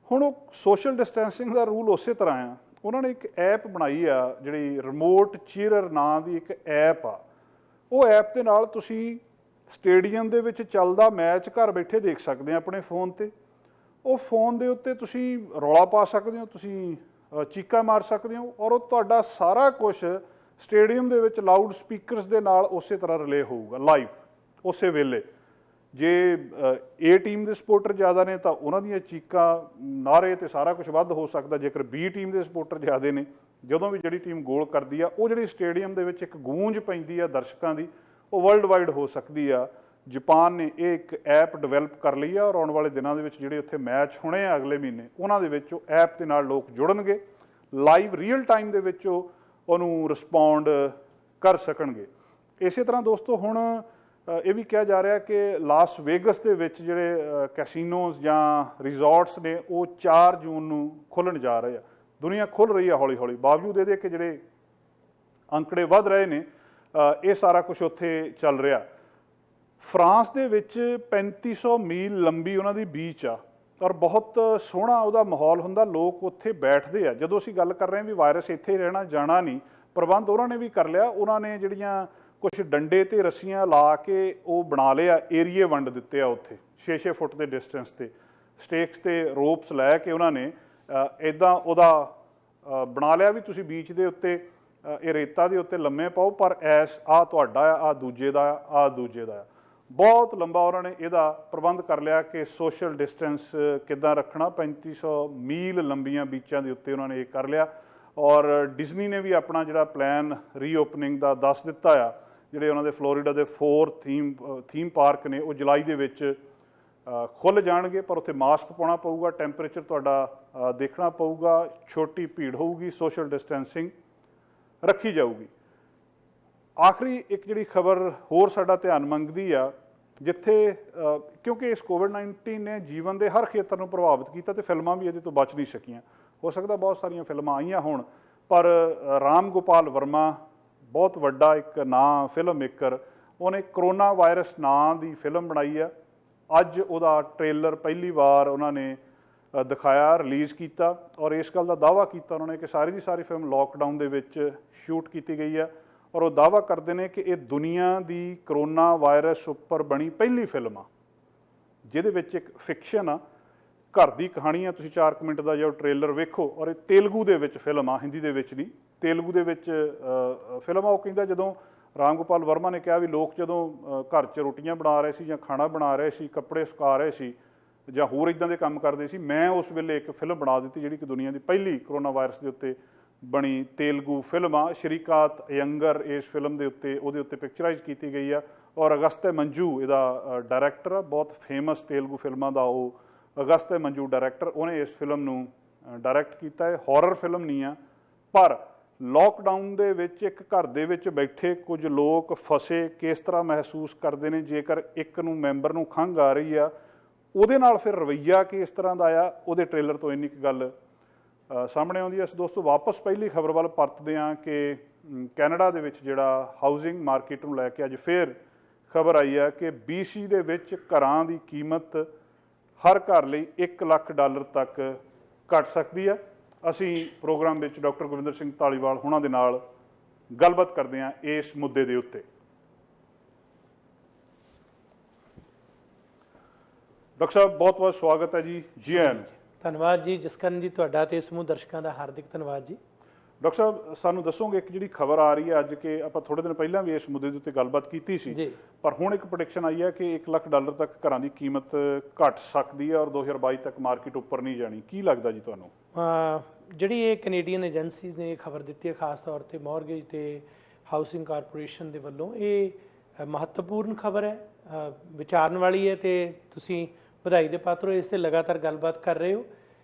ਹੁਣ ਉਹ ਸੋਸ਼ਲ ਡਿਸਟੈਂਸਿੰਗ ਦਾ ਰੂਲ ਉਸੇ ਤਰ੍ਹਾਂ ਆ। ਉਹਨਾਂ ਨੇ ਇੱਕ ਐਪ ਬਣਾਈ ਆ ਜਿਹੜੀ ਰਿਮੋਟ ਚੀਅਰਰ ਨਾਂ ਦੀ ਇੱਕ ਐਪ ਆ। ਉਹ ਐਪ ਦੇ ਨਾਲ ਤੁਸੀਂ ਸਟੇਡੀਅਮ ਦੇ ਵਿੱਚ ਚੱਲਦਾ ਮੈਚ ਘਰ ਬੈਠੇ ਦੇਖ ਸਕਦੇ ਆ ਆਪਣੇ ਫੋਨ 'ਤੇ। ਉਹ ਫੋਨ ਦੇ ਉੱਤੇ ਤੁਸੀਂ ਰੌਲਾ ਪਾ ਸਕਦੇ ਹੋ, ਤੁਸੀਂ ਚੀਕਾਂ ਮਾਰ ਸਕਦੇ ਹੋ, ਔਰ ਉਹ ਤੁਹਾਡਾ ਸਾਰਾ ਕੁਝ ਸਟੇਡੀਅਮ ਦੇ ਵਿੱਚ ਲਾਊਡ ਸਪੀਕਰਸ ਦੇ ਨਾਲ ਉਸੇ ਤਰ੍ਹਾਂ ਰਿਲੇ ਹੋਊਗਾ ਲਾਈਵ ਉਸੇ ਵੇਲੇ। ਜੇ ਏ ਟੀਮ ਦੇ ਸਪੋਰਟਰ ਜ਼ਿਆਦਾ ਨੇ ਤਾਂ ਉਹਨਾਂ ਦੀਆਂ ਚੀਕਾਂ, ਨਾਅਰੇ ਤੇ ਸਾਰਾ ਕੁਝ ਵੱਧ ਹੋ ਸਕਦਾ। ਜੇਕਰ ਬੀ ਟੀਮ ਦੇ ਸਪੋਰਟਰ ਜ਼ਿਆਦਾ ਨੇ ਜਦੋਂ ਵੀ ਜਿਹੜੀ ਟੀਮ ਗੋਲ ਕਰਦੀ ਆ, ਉਹ ਜਿਹੜੀ ਸਟੇਡੀਅਮ ਦੇ ਵਿੱਚ ਇੱਕ ਗੂੰਜ ਪੈਂਦੀ ਆ ਦਰਸ਼ਕਾਂ ਦੀ, ਉਹ ਵਰਲਡ ਵਾਈਡ ਹੋ ਸਕਦੀ ਆ। ਜਾਪਾਨ ਨੇ ਇਹ ਇੱਕ ਐਪ ਡਿਵੈਲਪ ਕਰ ਲਈ ਆ, ਔਰ ਆਉਣ ਵਾਲੇ ਦਿਨਾਂ ਦੇ ਵਿੱਚ ਜਿਹੜੇ ਉੱਥੇ ਮੈਚ ਹੋਣੇ ਆ ਅਗਲੇ ਮਹੀਨੇ, ਉਹਨਾਂ ਦੇ ਵਿੱਚ ਉਹ ਐਪ ਦੇ ਨਾਲ ਲੋਕ ਜੁੜਨਗੇ, ਲਾਈਵ ਰੀਅਲ ਟਾਈਮ ਦੇ ਵਿੱਚ ਉਹਨੂੰ ਰਿਸਪੌਂਡ ਕਰ ਸਕਣਗੇ। ਇਸੇ ਤਰ੍ਹਾਂ ਦੋਸਤੋ ਹੁਣ ਇਹ ਵੀ ਕਿਹਾ ਜਾ ਰਿਹਾ ਕਿ ਲਾਸ ਵੇਗਸ ਦੇ ਵਿੱਚ ਜਿਹੜੇ ਕੈਸੀਨੋਜ਼ ਜਾਂ ਰਿਜ਼ੋਰਟਸ ਨੇ ਉਹ 4 ਜੂਨ ਨੂੰ ਖੁੱਲ੍ਹਣ ਜਾ ਰਹੇ ਆ। ਦੁਨੀਆ ਖੁੱਲ੍ਹ ਰਹੀ ਆ ਹੌਲੀ ਹੌਲੀ, ਬਾਵਜੂਦ ਇਹਦੇ ਕਿ ਜਿਹੜੇ ਅੰਕੜੇ ਵੱਧ ਰਹੇ ਨੇ, ਇਹ ਸਾਰਾ ਕੁਝ ਉੱਥੇ ਚੱਲ ਰਿਹਾ। ਫਰਾਂਸ ਦੇ ਵਿੱਚ 3500 ਮੀਲ ਲੰਬੀ ਉਹਨਾਂ ਦੀ ਬੀਚ ਆ, ਔਰ ਬਹੁਤ ਸੋਹਣਾ ਉਹਦਾ ਮਾਹੌਲ ਹੁੰਦਾ, ਲੋਕ ਉੱਥੇ ਬੈਠਦੇ ਆ। ਜਦੋਂ ਅਸੀਂ ਗੱਲ ਕਰ ਰਹੇ ਹਾਂ ਵੀ ਵਾਇਰਸ ਇੱਥੇ ਹੀ ਰਹਿਣਾ, ਜਾਣਾ ਨਹੀਂ, ਪ੍ਰਬੰਧ ਉਹਨਾਂ ਨੇ ਵੀ ਕਰ ਲਿਆ। ਉਹਨਾਂ ਨੇ ਜਿਹੜੀਆਂ ਕੁਝ ਡੰਡੇ ਤੇ ਰੱਸੀਆਂ ਲਾ ਕੇ ਉਹ ਬਣਾ ਲਿਆ, ਏਰੀਏ ਵੰਡ ਦਿੱਤੇ ਆ ਉੱਥੇ 6-6 ਫੁੱਟ ਦੇ ਡਿਸਟੈਂਸ ਤੇ, ਸਟੇਕਸ ਤੇ ਰੋਪਸ ਲੈ ਕੇ ਉਹਨਾਂ ਨੇ ਇੱਦਾਂ ਉਹਦਾ ਬਣਾ ਲਿਆ ਵੀ ਤੁਸੀਂ ਬੀਚ ਦੇ ਉੱਤੇ ਇਹ ਰੇਤਾ ਦੇ ਉੱਤੇ ਲੰਮੇ ਪਾਓ, ਪਰ ਐਸ ਆਹ ਤੁਹਾਡਾ ਆ, ਆਹ ਦੂਜੇ ਦਾ ਆ, ਆਹ ਦੂਜੇ ਦਾ ਆ। ਬਹੁਤ ਲੰਬਾ ਉਹਨਾਂ ਨੇ ਇਹਦਾ ਪ੍ਰਬੰਧ ਕਰ ਲਿਆ ਕਿ ਸੋਸ਼ਲ ਡਿਸਟੈਂਸ ਕਿੱਦਾਂ ਰੱਖਣਾ। 3500 ਮੀਲ ਲੰਬੀਆਂ ਬੀਚਾਂ ਦੇ ਉੱਤੇ ਉਹਨਾਂ ਨੇ ਇਹ ਕਰ ਲਿਆ। ਔਰ ਡਿਜ਼ਨੀ ਨੇ ਵੀ ਆਪਣਾ ਜਿਹੜਾ ਪਲਾਨ ਰੀਓਪਨਿੰਗ ਦਾ ਦੱਸ ਦਿੱਤਾ ਆ। ਜਿਹੜੇ ਉਹਨਾਂ ਦੇ ਫਲੋਰੀਡਾ ਦੇ 4 ਥੀਮ ਪਾਰਕ ਨੇ, ਉਹ ਜੁਲਾਈ ਦੇ ਵਿੱਚ ਖੁੱਲ੍ਹ ਜਾਣਗੇ, ਪਰ ਉੱਥੇ ਮਾਸਕ ਪਾਉਣਾ ਪਊਗਾ, ਟੈਂਪਰੇਚਰ ਤੁਹਾਡਾ ਦੇਖਣਾ ਪਊਗਾ, ਛੋਟੀ ਭੀੜ ਹੋਊਗੀ, ਸੋਸ਼ਲ ਡਿਸਟੈਂਸਿੰਗ ਰੱਖੀ ਜਾਊਗੀ। ਆਖਰੀ ਇੱਕ ਜਿਹੜੀ ਖਬਰ ਹੋਰ ਸਾਡਾ ਧਿਆਨ ਮੰਗਦੀ ਆ, ਜਿੱਥੇ ਕਿਉਂਕਿ ਇਸ ਕੋਵਿਡ-19 ਨੇ ਜੀਵਨ ਦੇ ਹਰ ਖੇਤਰ ਨੂੰ ਪ੍ਰਭਾਵਿਤ ਕੀਤਾ ਤੇ ਫਿਲਮਾਂ ਵੀ ਇਹਦੇ ਤੋਂ ਬਚ ਨਹੀਂ ਸਕੀਆਂ। ਹੋ ਸਕਦਾ ਬਹੁਤ ਸਾਰੀਆਂ ਫਿਲਮਾਂ ਆਈਆਂ ਹੋਣ, ਪਰ ਰਾਮ ਗੋਪਾਲ ਵਰਮਾ ਬਹੁਤ ਵੱਡਾ ਇੱਕ ਨਾਂ ਫਿਲਮ ਮੇਕਰ, ਉਹਨੇ ਕਰੋਨਾ ਵਾਇਰਸ ਨਾਂ ਦੀ ਫਿਲਮ ਬਣਾਈ ਆ। ਅੱਜ ਉਹਦਾ ਟ੍ਰੇਲਰ ਪਹਿਲੀ ਵਾਰ ਉਹਨਾਂ ਨੇ ਦਿਖਾਇਆ, ਰਿਲੀਜ਼ ਕੀਤਾ, ਔਰ ਇਸ ਗੱਲ ਦਾ ਦਾਅਵਾ ਕੀਤਾ ਉਹਨਾਂ ਨੇ ਕਿ ਸਾਰੀ ਦੀ ਸਾਰੀ ਫਿਲਮ ਲੋਕਡਾਊਨ ਦੇ ਵਿੱਚ ਸ਼ੂਟ ਕੀਤੀ ਗਈ ਆ। ਔਰ ਉਹ ਦਾਅਵਾ ਕਰਦੇ ਨੇ ਕਿ ਇਹ ਦੁਨੀਆ ਦੀ ਕਰੋਨਾ ਵਾਇਰਸ ਉੱਪਰ ਬਣੀ ਪਹਿਲੀ ਫਿਲਮ ਆ ਜਿਹਦੇ ਵਿੱਚ ਇੱਕ ਫਿਕਸ਼ਨ ਆ, ਘਰ ਦੀ ਕਹਾਣੀ ਆ। ਤੁਸੀਂ 4 ਮਿੰਟ ਦਾ ਜੋ ਟ੍ਰੇਲਰ ਵੇਖੋ, ਔਰ ਇਹ ਤੇਲਗੂ ਦੇ ਵਿੱਚ ਫਿਲਮ ਆ, ਹਿੰਦੀ ਦੇ ਵਿੱਚ ਨਹੀਂ, ਤੇਲਗੂ ਦੇ ਵਿੱਚ ਫਿਲਮ ਆ। ਉਹ ਕਹਿੰਦਾ ਜਦੋਂ ਰਾਮ ਗੋਪਾਲ ਵਰਮਾ ਨੇ ਕਿਹਾ ਵੀ ਲੋਕ ਜਦੋਂ ਘਰ 'ਚ ਰੋਟੀਆਂ ਬਣਾ ਰਹੇ ਸੀ ਜਾਂ ਖਾਣਾ ਬਣਾ ਰਹੇ ਸੀ, ਕੱਪੜੇ ਸੁਕਾ ਰਹੇ ਸੀ ਜਾਂ ਹੋਰ ਇੱਦਾਂ ਦੇ ਕੰਮ ਕਰਦੇ ਸੀ, ਮੈਂ ਉਸ ਵੇਲੇ ਇੱਕ ਫਿਲਮ ਬਣਾ ਦਿੱਤੀ ਜਿਹੜੀ ਕਿ ਦੁਨੀਆ ਦੀ ਪਹਿਲੀ ਕਰੋਨਾ ਵਾਇਰਸ ਦੇ ਉੱਤੇ ਬਣੀ ਤੇਲਗੂ ਫਿਲਮ ਆ। ਸ਼੍ਰੀਕਾਂਤ ਅਯੰਗਰ ਇਸ ਫਿਲਮ ਦੇ ਉੱਤੇ ਉਹਦੇ ਉੱਤੇ ਪਿਕਚਰਾਈਜ਼ ਕੀਤੀ ਗਈ ਆ। ਔਰ ਅਗਸਤਯ ਮੰਜੂ ਇਹਦਾ ਡਾਇਰੈਕਟਰ ਆ, ਬਹੁਤ ਫੇਮਸ ਤੇਲਗੂ ਫਿਲਮਾਂ ਦਾ ਉਹ ਅਗਸਤਯ ਮੰਜੂ ਡਾਇਰੈਕਟਰ, ਉਹਨੇ ਇਸ ਫਿਲਮ ਨੂੰ ਡਾਇਰੈਕਟ ਕੀਤਾ ਹੈ। ਹੌਰਰ ਫਿਲਮ ਨਹੀਂ ਆ, ਪਰ ਲੋਕਡਾਊਨ ਦੇ ਵਿੱਚ ਇੱਕ ਘਰ ਦੇ ਵਿੱਚ ਬੈਠੇ ਕੁਝ ਲੋਕ ਫਸੇ ਕਿਸ ਤਰ੍ਹਾਂ ਮਹਿਸੂਸ ਕਰਦੇ ਨੇ, ਜੇਕਰ ਇੱਕ ਨੂੰ ਮੈਂਬਰ ਨੂੰ ਖੰਘ ਆ ਰਹੀ ਆ, ਉਹਦੇ ਨਾਲ ਫਿਰ ਰਵੱਈਆ ਕਿਸ ਤਰ੍ਹਾਂ ਦਾ ਆ, ਉਹਦੇ ਟ੍ਰੇਲਰ ਤੋਂ ਇੰਨੀ ਕੁ ਗੱਲ ਸਾਹਮਣੇ ਆਉਂਦੀ ਹੈ। ਅਸੀਂ ਦੋਸਤੋ ਵਾਪਸ ਪਹਿਲੀ ਖਬਰ ਵੱਲ ਪਰਤਦੇ ਹਾਂ ਕਿ ਕੈਨੇਡਾ ਦੇ ਵਿੱਚ ਜਿਹੜਾ ਹਾਊਸਿੰਗ ਮਾਰਕੀਟ ਨੂੰ ਲੈ ਕੇ ਅੱਜ ਫਿਰ ਖਬਰ ਆਈ ਹੈ ਕਿ BC ਦੇ ਵਿੱਚ ਘਰਾਂ ਦੀ ਕੀਮਤ ਹਰ ਘਰ ਲਈ $1 ਲੱਖ ਤੱਕ ਘਟ ਸਕਦੀ ਹੈ। ਅਸੀਂ ਪ੍ਰੋਗਰਾਮ ਵਿੱਚ ਡਾਕਟਰ ਗੁਰਵਿੰਦਰ ਸਿੰਘ ਧਾਲੀਵਾਲ ਹੋਣਾ ਦੇ ਨਾਲ ਗੱਲਬਾਤ ਕਰਦੇ ਹਾਂ ਇਸ ਮੁੱਦੇ ਦੇ ਉੱਤੇ। ਡਾਕਟਰ ਸਾਹਿਬ ਬਹੁਤ ਬਹੁਤ ਸਵਾਗਤ ਹੈ ਜੀ, ਜੀ ਆਇਆਂ ਨੂੰ। ਧੰਨਵਾਦ ਜੀ ਜਸਕਰਨ ਜੀ, ਤੁਹਾਡਾ ਤੇ ਸਮੂਹ ਦਰਸ਼ਕਾਂ ਦਾ ਹਾਰਦਿਕ ਧੰਨਵਾਦ ਜੀ। ਡਾਕਟਰ ਸਾਹਿਬ ਸਾਨੂੰ ਦੱਸੋਗੇ ਇੱਕ ਜਿਹੜੀ ਖਬਰ ਆ ਰਹੀ ਹੈ ਅੱਜ, ਕਿ ਆਪਾਂ ਥੋੜੇ ਦਿਨ ਪਹਿਲਾਂ ਵੀ ਇਸ ਮੁੱਦੇ ਦੇ ਉੱਤੇ ਗੱਲਬਾਤ ਕੀਤੀ ਸੀ, ਪਰ ਹੁਣ ਇੱਕ ਪ੍ਰੈਡਿਕਸ਼ਨ ਆਈ ਹੈ ਕਿ $1 ਲੱਖ ਤੱਕ ਘਰਾਂ ਦੀ ਕੀਮਤ ਘਟ ਸਕਦੀ ਹੈ ਔਰ 2022 ਤੱਕ ਮਾਰਕੀਟ ਉੱਪਰ ਨਹੀਂ ਜਾਣੀ। ਕੀ ਲੱਗਦਾ ਜੀ ਤੁਹਾਨੂੰ? ਜਿਹੜੀ ਇਹ ਕੈਨੇਡੀਅਨ ਏਜੰਸੀਜ਼ ਨੇ ਇਹ ਖਬਰ ਦਿੱਤੀ ਹੈ, ਖਾਸ ਤੌਰ ਤੇ ਮੌਰਗੇਜ ਤੇ ਹਾਊਸਿੰਗ ਕਾਰਪੋਰੇਸ਼ਨ ਦੇ ਵੱਲੋਂ, ਇਹ ਮਹੱਤਵਪੂਰਨ ਖਬਰ ਹੈ, ਵਿਚਾਰਨ ਵਾਲੀ ਹੈ ਤੇ ਤੁਸੀਂ ਵਧਾਈ ਦੇ ਪਾਤਰ ਹੋ, ਇਸ 'ਤੇ ਲਗਾਤਾਰ ਗੱਲਬਾਤ ਕਰ ਰਹੇ ਹੋ।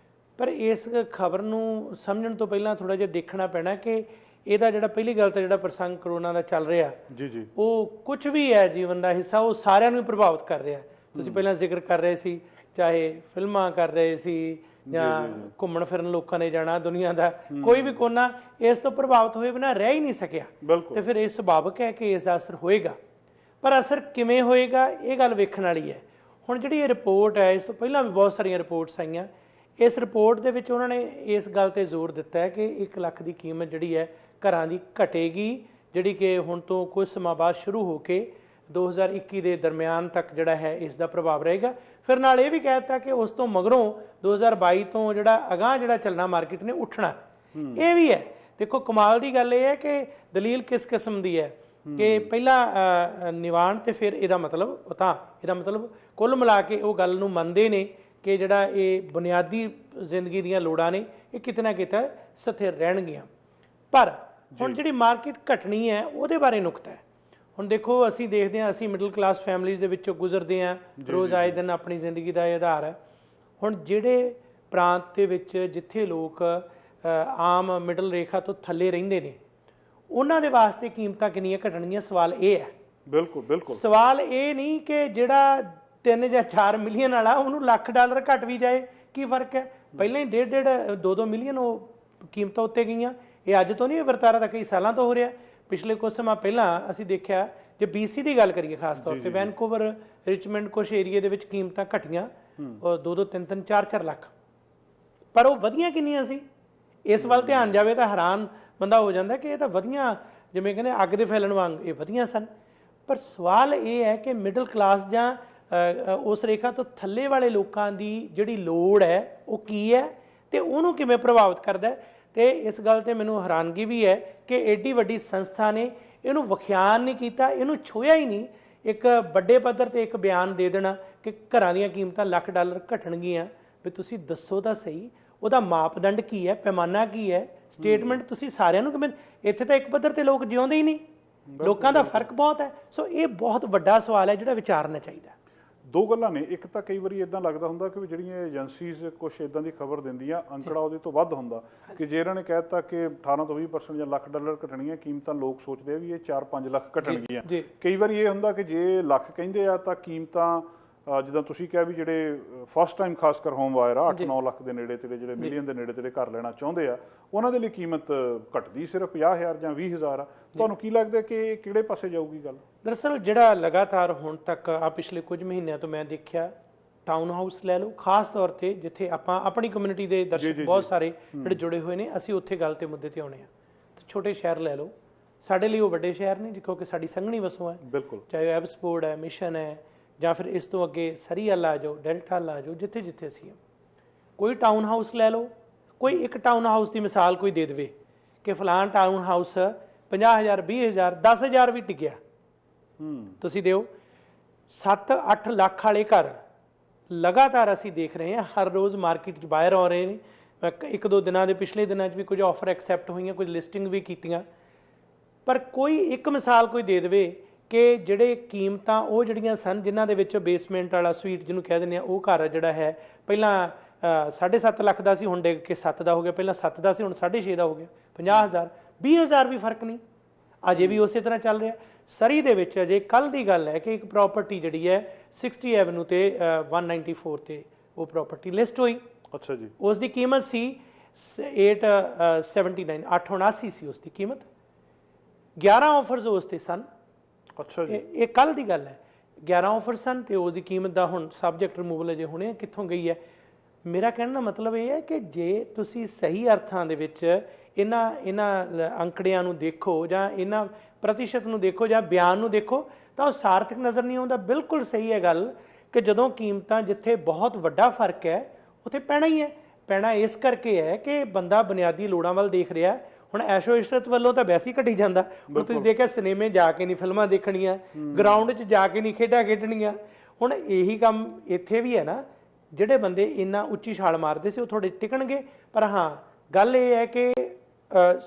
ਪਰ ਇਸ ਖਬਰ ਨੂੰ ਸਮਝਣ ਤੋਂ ਪਹਿਲਾਂ ਥੋੜ੍ਹਾ ਜਿਹਾ ਦੇਖਣਾ ਪੈਣਾ ਕਿ ਇਹਦਾ ਜਿਹੜਾ ਪਹਿਲੀ ਗੱਲ ਤਾਂ ਜਿਹੜਾ ਪ੍ਰਸੰਗ ਕਰੋਨਾ ਦਾ ਚੱਲ ਰਿਹਾ ਜੀ, ਉਹ ਕੁਝ ਵੀ ਹੈ ਜੀਵਨ ਦਾ ਹਿੱਸਾ, ਉਹ ਸਾਰਿਆਂ ਨੂੰ ਪ੍ਰਭਾਵਿਤ ਕਰ ਰਿਹਾ। ਤੁਸੀਂ ਪਹਿਲਾਂ ਜ਼ਿਕਰ ਕਰ ਰਹੇ ਸੀ, ਚਾਹੇ ਫਿਲਮਾਂ ਕਰ ਰਹੇ ਸੀ ਜਾਂ ਘੁੰਮਣ ਫਿਰਨ ਲੋਕਾਂ ਨੇ ਜਾਣਾ, ਦੁਨੀਆ ਦਾ ਕੋਈ ਵੀ ਕੋਨਾ ਇਸ ਤੋਂ ਪ੍ਰਭਾਵਿਤ ਹੋਏ ਬਿਨਾਂ ਰਹਿ ਹੀ ਨਹੀਂ ਸਕਿਆ, ਤੇ ਫਿਰ ਇਹ ਸੁਭਾਵਿਕ ਹੈ ਕਿ ਇਸ ਦਾ ਅਸਰ ਹੋਏਗਾ। ਪਰ ਅਸਰ ਕਿਵੇਂ ਹੋਏਗਾ ਇਹ ਗੱਲ ਵੇਖਣ ਵਾਲੀ ਹੈ। ਹੁਣ ਜਿਹੜੀ ਇਹ ਰਿਪੋਰਟ ਹੈ, ਇਸ ਤੋਂ ਪਹਿਲਾਂ ਵੀ ਬਹੁਤ ਸਾਰੀਆਂ ਰਿਪੋਰਟਸ ਆਈਆਂ, ਇਸ ਰਿਪੋਰਟ ਦੇ ਵਿੱਚ ਉਹਨਾਂ ਨੇ ਇਸ ਗੱਲ 'ਤੇ ਜ਼ੋਰ ਦਿੱਤਾ ਹੈ ਕਿ 1 ਲੱਖ ਦੀ ਕੀਮਤ ਜਿਹੜੀ ਹੈ ਘਰਾਂ ਦੀ ਘਟੇਗੀ, ਜਿਹੜੀ ਕਿ ਹੁਣ ਤੋਂ ਕੁਝ ਸਮਾਂ ਬਾਅਦ ਸ਼ੁਰੂ ਹੋ ਕੇ 2021 ਦੇ ਦਰਮਿਆਨ ਤੱਕ ਜਿਹੜਾ ਹੈ ਇਸ ਦਾ ਪ੍ਰਭਾਵ ਰਹੇਗਾ। ਫਿਰ ਨਾਲ ਇਹ ਵੀ ਕਹਿ ਦਿੱਤਾ ਕਿ ਉਸ ਤੋਂ ਮਗਰੋਂ 2022 ਤੋਂ ਜਿਹੜਾ ਅਗਾਂਹ ਜਿਹੜਾ ਚੱਲਣਾ ਮਾਰਕੀਟ ਨੇ ਉੱਠਣਾ, ਇਹ ਵੀ ਹੈ। ਦੇਖੋ ਕਮਾਲ ਦੀ ਗੱਲ ਇਹ ਹੈ ਕਿ ਦਲੀਲ ਕਿਸ ਕਿਸਮ ਦੀ ਹੈ ਕਿ ਪਹਿਲਾਂ ਨਿਵਾਣ ਤੇ ਫਿਰ ਇਹਦਾ ਮਤਲਬ ਇਹਦਾ ਮਤਲਬ ਕੁੱਲ ਮਿਲਾ ਕੇ ਉਹ ਗੱਲ ਨੂੰ ਮੰਨਦੇ ਨੇ ਕਿ ਜਿਹੜਾ ਇਹ ਬੁਨਿਆਦੀ ਜ਼ਿੰਦਗੀ ਦੀਆਂ ਲੋੜਾਂ ਨੇ ਇਹ ਕਿਤੇ ਨਾ ਕਿਤੇ ਸਥਿਰ ਰਹਿਣਗੀਆਂ। ਪਰ ਹੁਣ ਜਿਹੜੀ ਮਾਰਕੀਟ ਘਟਣੀ ਹੈ ਉਹਦੇ ਬਾਰੇ ਨੁਕਤਾ ਹੈ। ਹੁਣ ਦੇਖੋ ਅਸੀਂ ਦੇਖਦੇ ਹਾਂ, ਅਸੀਂ ਮਿਡਲ ਕਲਾਸ ਫੈਮਲੀਜ਼ ਦੇ ਵਿੱਚੋਂ ਗੁਜ਼ਰਦੇ ਹਾਂ, ਰੋਜ਼ ਆਏ ਦਿਨ ਆਪਣੀ ਜ਼ਿੰਦਗੀ ਦਾ ਇਹ ਆਧਾਰ ਹੈ। ਹੁਣ ਜਿਹੜੇ ਪ੍ਰਾਂਤ ਦੇ ਵਿੱਚ ਜਿੱਥੇ ਲੋਕ ਆਮ ਮਿਡਲ ਰੇਖਾ ਤੋਂ ਥੱਲੇ ਰਹਿੰਦੇ ਨੇ, ਉਹਨਾਂ ਦੇ ਵਾਸਤੇ ਕੀਮਤਾਂ ਕਿੰਨੀਆਂ ਘਟਣਗੀਆਂ, ਸਵਾਲ ਇਹ ਹੈ। ਬਿਲਕੁਲ ਬਿਲਕੁਲ। ਸਵਾਲ ਇਹ ਨਹੀਂ ਕਿ ਜਿਹੜਾ 3 ਜਾਂ 4 ਮਿਲੀਅਨ ਵਾਲਾ ਉਹਨੂੰ $1,00,000 ਘਟ ਵੀ ਜਾਏ ਕੀ ਫਰਕ ਹੈ। ਪਹਿਲਾਂ ਹੀ 1.5 2 ਮਿਲੀਅਨ ਉਹ ਕੀਮਤਾਂ ਉੱਤੇ ਗਈਆਂ। ਇਹ ਅੱਜ ਤੋਂ ਨਹੀਂ, ਵਰਤਾਰਾ ਤਾਂ ਕਈ ਸਾਲਾਂ ਤੋਂ ਹੋ ਰਿਹਾ। ਪਿਛਲੇ ਕੁਝ ਸਮਾਂ ਪਹਿਲਾਂ ਅਸੀਂ ਦੇਖਿਆ, ਜੇ BC ਦੀ ਗੱਲ ਕਰੀਏ ਖਾਸ ਤੌਰ ਤੇ, ਵੈਨਕੂਵਰ, ਰਿਚਮੰਡ, ਕੁਛ ਏਰੀਏ ਦੇ ਵਿੱਚ ਕੀਮਤਾਂ ਘਟੀਆਂ 2 3 4 ਲੱਖ, ਪਰ ਉਹ ਵਧੀਆਂ ਕਿੰਨੀਆਂ ਸੀ। ਇਸ ਵੱਲ ਧਿਆਨ ਜਾਵੇ ਤਾਂ ਹੈਰਾਨ ਬੰਦਾ ਹੋ ਜਾਂਦਾ ਕਿ ਇਹ ਤਾਂ ਵਧੀਆਂ, ਜਿਵੇਂ ਕਹਿੰਦੇ ਅੱਗ ਦੇ ਫੈਲਣ ਵਾਂਗ ਇਹ ਵਧੀਆਂ ਸਨ। ਪਰ ਸਵਾਲ ਇਹ ਹੈ ਕਿ ਮਿਡਲ ਕਲਾਸ ਜਾਂ ਉਸ ਰੇਖਾ ਤੋਂ ਥੱਲੇ ਵਾਲੇ ਲੋਕਾਂ ਦੀ ਜਿਹੜੀ ਲੋੜ ਹੈ ਉਹ ਕੀ ਹੈ ਤੇ ਉਹਨੂੰ ਕਿਵੇਂ ਪ੍ਰਭਾਵਿਤ ਕਰਦਾ ਹੈ। ਤੇ ਇਸ ਗੱਲ ਤੇ ਮੈਨੂੰ ਹੈਰਾਨਗੀ ਵੀ ਹੈ ਕਿ ਏਡੀ ਵੱਡੀ ਸੰਸਥਾ ਨੇ ਇਹਨੂੰ ਵਿਖਿਆਨ ਨਹੀਂ ਕੀਤਾ, ਇਹਨੂੰ ਛੋਹਿਆ ਹੀ ਨਹੀਂ। ਇੱਕ ਵੱਡੇ ਪੱਧਰ ਤੇ ਇੱਕ ਬਿਆਨ ਦੇ ਦੇਣਾ ਕਿ ਘਰਾਂ ਦੀਆਂ ਕੀਮਤਾਂ $1,00,000 ਘਟਣਗੀਆਂ, ਵੀ ਤੁਸੀਂ ਦੱਸੋ ਤਾਂ ਸਹੀ ਉਹਦਾ ਮਾਪਦੰਡ ਕੀ ਹੈ, ਪੈਮਾਨਾ ਕੀ ਹੈ, ਸਟੇਟਮੈਂਟ ਤੁਸੀਂ ਸਾਰਿਆਂ ਨੂੰ ਕਿਵੇਂ। ਇੱਥੇ ਤਾਂ ਇੱਕ ਪੱਧਰ ਤੇ ਲੋਕ ਜਿਉਂਦੇ ਹੀ ਨਹੀਂ, ਲੋਕਾਂ ਦਾ ਫਰਕ ਬਹੁਤ ਹੈ। ਸੋ ਇਹ ਬਹੁਤ ਵੱਡਾ ਸਵਾਲ ਹੈ ਜਿਹੜਾ ਵਿਚਾਰਨਾ ਚਾਹੀਦਾ। ਦੋ ਗੱਲਾਂ ਨੇ, ਇੱਕ ਤਾਂ ਕਈ ਵਾਰੀ ਇਦਾਂ ਲੱਗਦਾ ਹੁੰਦਾ ਕਿ ਜਿਹੜੀਆਂ ਏਜੰਸੀਜ਼ ਕੁਛ ਇਦਾਂ ਦੀ ਖਬਰ ਦਿੰਦੀਆਂ, ਅੰਕੜਾ ਉਹਦੇ ਤੋਂ ਵੱਧ ਹੁੰਦਾ ਕਿ ਜੇ ਇਹਨਾਂ ਨੇ ਕਹਿ ਦਿੱਤਾ ਕਿ 18 ਤੋਂ 20% ਜਾਂ $1,00,000 ਘਟਣੀਆਂ ਕੀਮਤਾਂ, ਲੋਕ ਸੋਚਦੇ ਆ ਵੀ ਇਹ 4-5 ਲੱਖ ਘਟਣਗੀਆਂ। ਕਈ ਵਾਰੀ ਇਹ ਹੁੰਦਾ ਕਿ ਜੇ ਲੱਖ ਕਹਿੰਦੇ ਆ ਤਾਂ ਕੀਮਤਾਂ ਜਿੱਦਾਂ ਤੁਸੀਂ ਕਿਹਾ ਵੀ ਜਿਹੜੇ ਫਸਟ ਟਾਈਮ ਖਾਸ ਕਰ ਹੋਮ ਵਾਇਰ ਆ 8-9 ਲੱਖ ਦੇ ਨੇੜੇ ਤੇੜੇ, ਜਿਹੜੇ ਮਿਲੀਅਨ ਦੇ ਨੇੜੇ ਤੇੜੇ ਘਰ ਲੈਣਾ ਚਾਹੁੰਦੇ ਆ, ਉਹਨਾਂ ਦੇ ਲਈ ਕੀਮਤ ਘਟਦੀ ਸਿਰਫ 50,000 ਜਾਂ 20,000 ਆ। ਤੁਹਾਨੂੰ ਕੀ ਲੱਗਦਾ ਕਿ ਕਿਹੜੇ ਪਾਸੇ ਜਾਊਗੀ ਗੱਲ? ਦਰਅਸਲ ਜਿਹੜਾ ਲਗਾਤਾਰ ਹੁਣ ਤੱਕ ਆ ਪਿਛਲੇ ਕੁਝ ਮਹੀਨਿਆਂ ਤੋਂ ਮੈਂ ਦੇਖਿਆ, ਟਾਊਨ ਹਾਊਸ ਲੈ ਲਓ, ਖਾਸ ਤੌਰ ਤੇ ਜਿੱਥੇ ਆਪਾਂ ਆਪਣੀ ਕਮਿਊਨਿਟੀ ਦੇ ਦਰਸ਼ਕ ਬਹੁਤ ਸਾਰੇ ਜਿਹੜੇ ਜੁੜੇ ਹੋਏ ਨੇ, ਅਸੀਂ ਉੱਥੇ ਗੱਲ ਤੇ ਮੁੱਦੇ ਤੇ ਆਉਣੇ ਆ। ਛੋਟੇ ਸ਼ਹਿਰ ਲੈ ਲਓ, ਸਾਡੇ ਲਈ ਉਹ ਵੱਡੇ ਸ਼ਹਿਰ ਨੇ ਕਿਉਂਕਿ ਸਾਡੀ ਸੰਘਣੀ ਵਸੋਂ ਹੈ। ਬਿਲਕੁਲ, ਚਾਹੇ ਐਬਸਪੋਰਡ ਹੈ, ਮਿਸ਼ਨ ਹੈ, ਜਾਂ ਫਿਰ ਇਸ ਤੋਂ ਅੱਗੇ ਸਰੀ ਵੱਲ ਆ ਜਾਓ, ਡੈਲਟਾ ਵੱਲ ਆ ਜਾਓ, ਜਿੱਥੇ ਜਿੱਥੇ ਅਸੀਂ ਕੋਈ ਟਾਊਨ ਹਾਊਸ ਲੈ ਲਓ, ਕੋਈ ਇੱਕ ਟਾਊਨ ਹਾਊਸ ਦੀ ਮਿਸਾਲ ਕੋਈ ਦੇ ਦੇਵੇ ਕਿ ਫਲਾਣ ਟਾਊਨ ਹਾਊਸ 50,000 20,000 10,000 ਵੀ ਟਿਕਿਆ, ਤੁਸੀਂ ਦਿਓ। 7-8 ਲੱਖ ਵਾਲੇ ਘਰ ਲਗਾਤਾਰ ਅਸੀਂ ਦੇਖ ਰਹੇ ਹਾਂ, ਹਰ ਰੋਜ਼ ਮਾਰਕੀਟ 'ਚ ਬਾਹਰ ਆ ਰਹੇ ਨੇ। 1-2 ਦਿਨਾਂ ਦੇ ਪਿਛਲੇ ਦਿਨਾਂ 'ਚ ਵੀ ਕੁਝ ਆਫਰ ਐਕਸੈਪਟ ਹੋਈਆਂ, ਕੁਝ ਲਿਸਟਿੰਗ ਵੀ ਕੀਤੀਆਂ। ਪਰ ਕੋਈ ਇੱਕ ਮਿਸਾਲ ਕੋਈ ਦੇ ਦੇਵੇ ਕਿ ਜਿਹੜੇ ਕੀਮਤਾਂ ਉਹ ਜਿਹੜੀਆਂ ਸਨ, ਜਿਨ੍ਹਾਂ ਦੇ ਵਿੱਚ ਬੇਸਮੈਂਟ ਵਾਲਾ ਸਵੀਟ ਜਿਹਨੂੰ ਕਹਿ ਦਿੰਦੇ ਆ, ਉਹ ਘਰ ਜਿਹੜਾ ਹੈ ਪਹਿਲਾਂ 7.5 ਲੱਖ ਦਾ ਸੀ, ਹੁਣ ਡਿੱਗ ਕੇ 7 ਦਾ ਹੋ ਗਿਆ। ਪਹਿਲਾਂ 7 ਦਾ ਸੀ, ਹੁਣ 6.5 ਦਾ ਹੋ ਗਿਆ। 50,000 20,000 ਵੀ ਫਰਕ ਨਹੀਂ, ਅਜੇ ਵੀ ਉਸੇ ਤਰ੍ਹਾਂ ਚੱਲ ਰਿਹਾ। ਸਰੀ ਦੇ ਵਿੱਚ ਅਜੇ ਕੱਲ੍ਹ ਦੀ ਗੱਲ ਹੈ ਕਿ ਇੱਕ ਪ੍ਰੋਪਰਟੀ ਜਿਹੜੀ ਹੈ 60 ਐਵਨਿਊ ਤੇ 194 ਤੇ ਉਹ ਪ੍ਰੋਪਰਟੀ ਲਿਸਟ ਹੋਈ। ਅੱਛਾ ਜੀ। ਉਸ ਦੀ ਕੀਮਤ ਸੀ 879 879 ਸੀ ਉਸ ਦੀ ਕੀਮਤ। 11 ਆਫਰਸ ਉਸ ਤੇ ਸਨ। ਅੱਛਾ ਜੀ। ਇਹ ਕੱਲ੍ਹ ਦੀ ਗੱਲ ਹੈ। 11 ਆਫਰ ਸਨ ਤੇ ਉਹਦੀ ਕੀਮਤ ਦਾ ਹੁਣ ਸਬਜੈਕਟ ਰਿਮੂਵਲ ਅਜੇ ਹੁਣੇ ਕਿੱਥੋਂ ਗਈ ਹੈ। ਮੇਰਾ ਕਹਿਣ ਦਾ ਮਤਲਬ ਇਹ ਹੈ ਕਿ ਜੇ ਤੁਸੀਂ ਸਹੀ ਅਰਥਾਂ ਦੇ ਵਿੱਚ ਇਹਨਾਂ ਅੰਕੜਿਆਂ ਨੂੰ ਦੇਖੋ ਜਾਂ ਇਹਨਾਂ ਪ੍ਰਤੀਸ਼ਤ ਨੂੰ ਦੇਖੋ ਜਾਂ ਬਿਆਨ ਨੂੰ ਦੇਖੋ ਤਾਂ ਉਹ ਸਾਰਥਕ ਨਜ਼ਰ ਨਹੀਂ ਆਉਂਦਾ। ਬਿਲਕੁਲ ਸਹੀ ਹੈ ਗੱਲ ਕਿ ਜਦੋਂ ਕੀਮਤਾਂ ਜਿੱਥੇ ਬਹੁਤ ਵੱਡਾ ਫਰਕ ਹੈ ਉੱਥੇ ਪੈਣਾ ਹੀ ਹੈ। ਪੈਣਾ ਇਸ ਕਰਕੇ ਹੈ ਕਿ ਬੰਦਾ ਬੁਨਿਆਦੀ ਲੋੜਾਂ ਵੱਲ ਦੇਖ ਰਿਹਾ। ਹੁਣ ਐਸ਼ੋ ਇਸ਼ਰਤ ਵੱਲੋਂ ਤਾਂ ਵੈਸੇ ਹੀ ਘਟੀ ਜਾਂਦਾ। ਹੁਣ ਤੁਸੀਂ ਦੇਖਿਆ ਸਿਨੇਮੇ ਜਾ ਕੇ ਨਹੀਂ ਫਿਲਮਾਂ ਦੇਖਣੀਆਂ, ਗਰਾਊਂਡ 'ਚ ਜਾ ਕੇ ਨਹੀਂ ਖੇਡਾਂ ਖੇਡਣੀਆਂ। ਹੁਣ ਇਹੀ ਕੰਮ ਇੱਥੇ ਵੀ ਹੈ ਨਾ, ਜਿਹੜੇ ਬੰਦੇ ਇੰਨਾ ਉੱਚੀ ਛਾਲ ਮਾਰਦੇ ਸੀ ਉਹ ਥੋੜ੍ਹੇ ਟਿਕਣਗੇ। ਪਰ ਹਾਂ, ਗੱਲ ਇਹ ਹੈ ਕਿ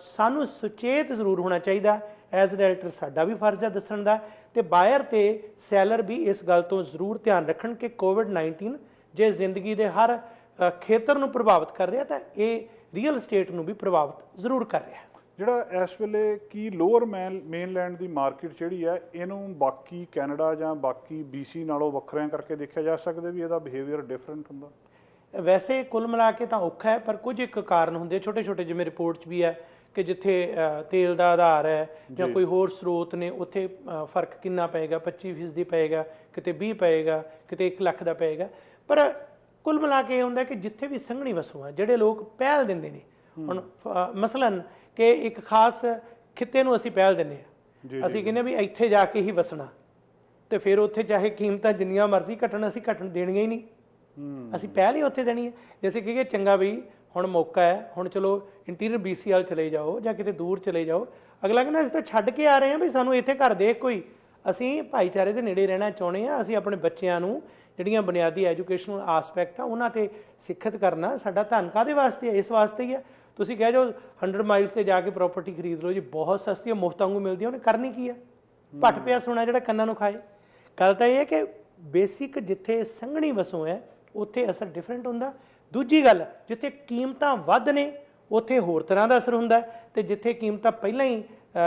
ਸਾਨੂੰ ਸੁਚੇਤ ਜ਼ਰੂਰ ਹੋਣਾ ਚਾਹੀਦਾ। ਐਜ਼ ਡਾਇਰੈਕਟਰ ਸਾਡਾ ਵੀ ਫਰਜ਼ ਹੈ ਦੱਸਣ ਦਾ, ਤੇ ਬਾਇਰ ਤੇ ਸੈਲਰ ਵੀ ਇਸ ਗੱਲ ਤੋਂ ਜ਼ਰੂਰ ਧਿਆਨ ਰੱਖਣ ਕਿ ਕੋਵਿਡ-19 ਜੇ ਜ਼ਿੰਦਗੀ ਦੇ ਹਰ ਖੇਤਰ ਨੂੰ ਪ੍ਰਭਾਵਿਤ ਕਰ ਰਿਹਾ ਤਾਂ ਇਹ ਰੀਅਲ ਸਟੇਟ ਨੂੰ ਵੀ ਪ੍ਰਭਾਵਿਤ ਜ਼ਰੂਰ ਕਰ ਰਿਹਾ। ਜਿਹੜਾ ਇਸ ਵੇਲੇ ਕੀ ਲੋਅਰ ਮੇਨਲੈਂਡ ਦੀ ਮਾਰਕੀਟ ਜਿਹੜੀ ਹੈ, ਇਹਨੂੰ ਬਾਕੀ ਕੈਨੇਡਾ ਜਾਂ ਬਾਕੀ BC ਨਾਲੋਂ ਵੱਖਰਿਆਂ ਕਰਕੇ ਦੇਖਿਆ ਜਾ ਸਕਦਾ ਵੀ ਇਹਦਾ ਬਿਹੇਵੀਅਰ ਡਿਫਰੈਂਟ ਹੁੰਦਾ? ਵੈਸੇ ਕੁੱਲ ਮਿਲਾ ਕੇ ਤਾਂ ਔਖਾ ਹੈ, ਪਰ ਕੁਝ ਇੱਕ ਕਾਰਨ ਹੁੰਦੇ ਛੋਟੇ ਛੋਟੇ, ਜਿਵੇਂ ਰਿਪੋਰਟ 'ਚ ਵੀ ਹੈ ਕਿ ਜਿੱਥੇ ਤੇਲ ਦਾ ਆਧਾਰ ਹੈ ਜਾਂ ਕੋਈ ਹੋਰ ਸਰੋਤ ਨੇ ਉੱਥੇ ਫਰਕ ਕਿੰਨਾ ਪਏਗਾ, 25% ਪਏਗਾ, ਕਿਤੇ 20 ਪਏਗਾ, ਕਿਤੇ 1 ਲੱਖ ਦਾ ਪਏਗਾ। ਪਰ ਕੁੱਲ ਮਿਲਾ ਕੇ ਇਹ ਹੁੰਦਾ ਕਿ ਜਿੱਥੇ ਵੀ ਸੰਘਣੀ ਵਸੋਂ ਹੈ, ਜਿਹੜੇ ਲੋਕ ਪਹਿਲ ਦਿੰਦੇ ਨੇ, ਹੁਣ ਮਸਲਨ ਕਿ ਇੱਕ ਖਾਸ ਖਿੱਤੇ ਨੂੰ ਅਸੀਂ ਪਹਿਲ ਦਿੰਦੇ ਹਾਂ, ਅਸੀਂ ਕਹਿੰਦੇ ਵੀ ਇੱਥੇ ਜਾ ਕੇ ਹੀ ਵਸਣਾ, ਤੇ ਫਿਰ ਉੱਥੇ ਚਾਹੇ ਕੀਮਤਾਂ ਜਿੰਨੀਆਂ ਮਰਜ਼ੀ ਘਟਣ, ਅਸੀਂ ਘਟਣ ਦੇਣੀਆਂ ਹੀ ਨਹੀਂ। ਅਸੀਂ ਪਹਿਲ ਹੀ ਉੱਥੇ ਦੇਣੀ ਹੈ। ਜੇ ਅਸੀਂ ਕਹੀਏ ਚੰਗਾ ਵੀ ਹੁਣ ਮੌਕਾ ਹੈ, ਹੁਣ ਚਲੋ ਇੰਟੀਰੀਅਰ BC ਵੱਲ ਚਲੇ ਜਾਓ ਜਾਂ ਕਿਤੇ ਦੂਰ ਚਲੇ ਜਾਓ, ਅਗਲਾ ਕਹਿੰਦਾ ਅਸੀਂ ਤਾਂ ਛੱਡ ਕੇ ਆ ਰਹੇ ਹਾਂ ਵੀ ਸਾਨੂੰ ਇੱਥੇ ਘਰ ਦੇ ਕੋਈ, ਅਸੀਂ ਭਾਈਚਾਰੇ ਦੇ ਨੇੜੇ ਰਹਿਣਾ ਚਾਹੁੰਦੇ ਹਾਂ। ਅਸੀਂ ਆਪਣੇ ਬੱਚਿਆਂ ਨੂੰ ਜਿਹੜੀਆਂ ਬੁਨਿਆਦੀ ਐਜੂਕੇਸ਼ਨਲ ਆਸਪੈਕਟ ਆ ਉਹਨਾਂ 'ਤੇ ਸਿੱਖਿਅਤ ਕਰਨਾ ਸਾਡਾ ਧੰਨ ਕਾਹਦੇ ਵਾਸਤੇ ਹੈ? ਇਸ ਵਾਸਤੇ ਹੀ ਹੈ। ਤੁਸੀਂ ਕਹਿ ਜਾਓ 100 ਮਾਈਲਸ ਤੇ ਜਾ ਕੇ ਪ੍ਰਾਪਰਟੀ ਖਰੀਦ ਲਓ ਜੀ, ਬਹੁਤ ਸਸਤੀ ਮੁਫਤ ਵਾਂਗੂ ਮਿਲਦੀ, ਉਹਨੇ ਕਰਨੀ ਕੀ ਆ? ਭੱਟ ਪਿਆ ਸੋਨਾ ਜਿਹੜਾ ਕੰਨਾਂ ਨੂੰ ਖਾਏ। ਗੱਲ ਤਾਂ ਇਹ ਹੈ ਕਿ ਬੇਸਿਕ ਜਿੱਥੇ ਸੰਘਣੀ ਵਸੋਂ ਹੈ ਉੱਥੇ ਅਸਰ ਡਿਫਰੈਂਟ ਹੁੰਦਾ। ਦੂਜੀ ਗੱਲ, ਜਿੱਥੇ ਕੀਮਤਾਂ ਵੱਧ ਨੇ ਉੱਥੇ ਹੋਰ ਤਰ੍ਹਾਂ ਦਾ ਅਸਰ ਹੁੰਦਾ, ਤੇ ਜਿੱਥੇ ਕੀਮਤਾਂ ਪਹਿਲਾਂ ਹੀ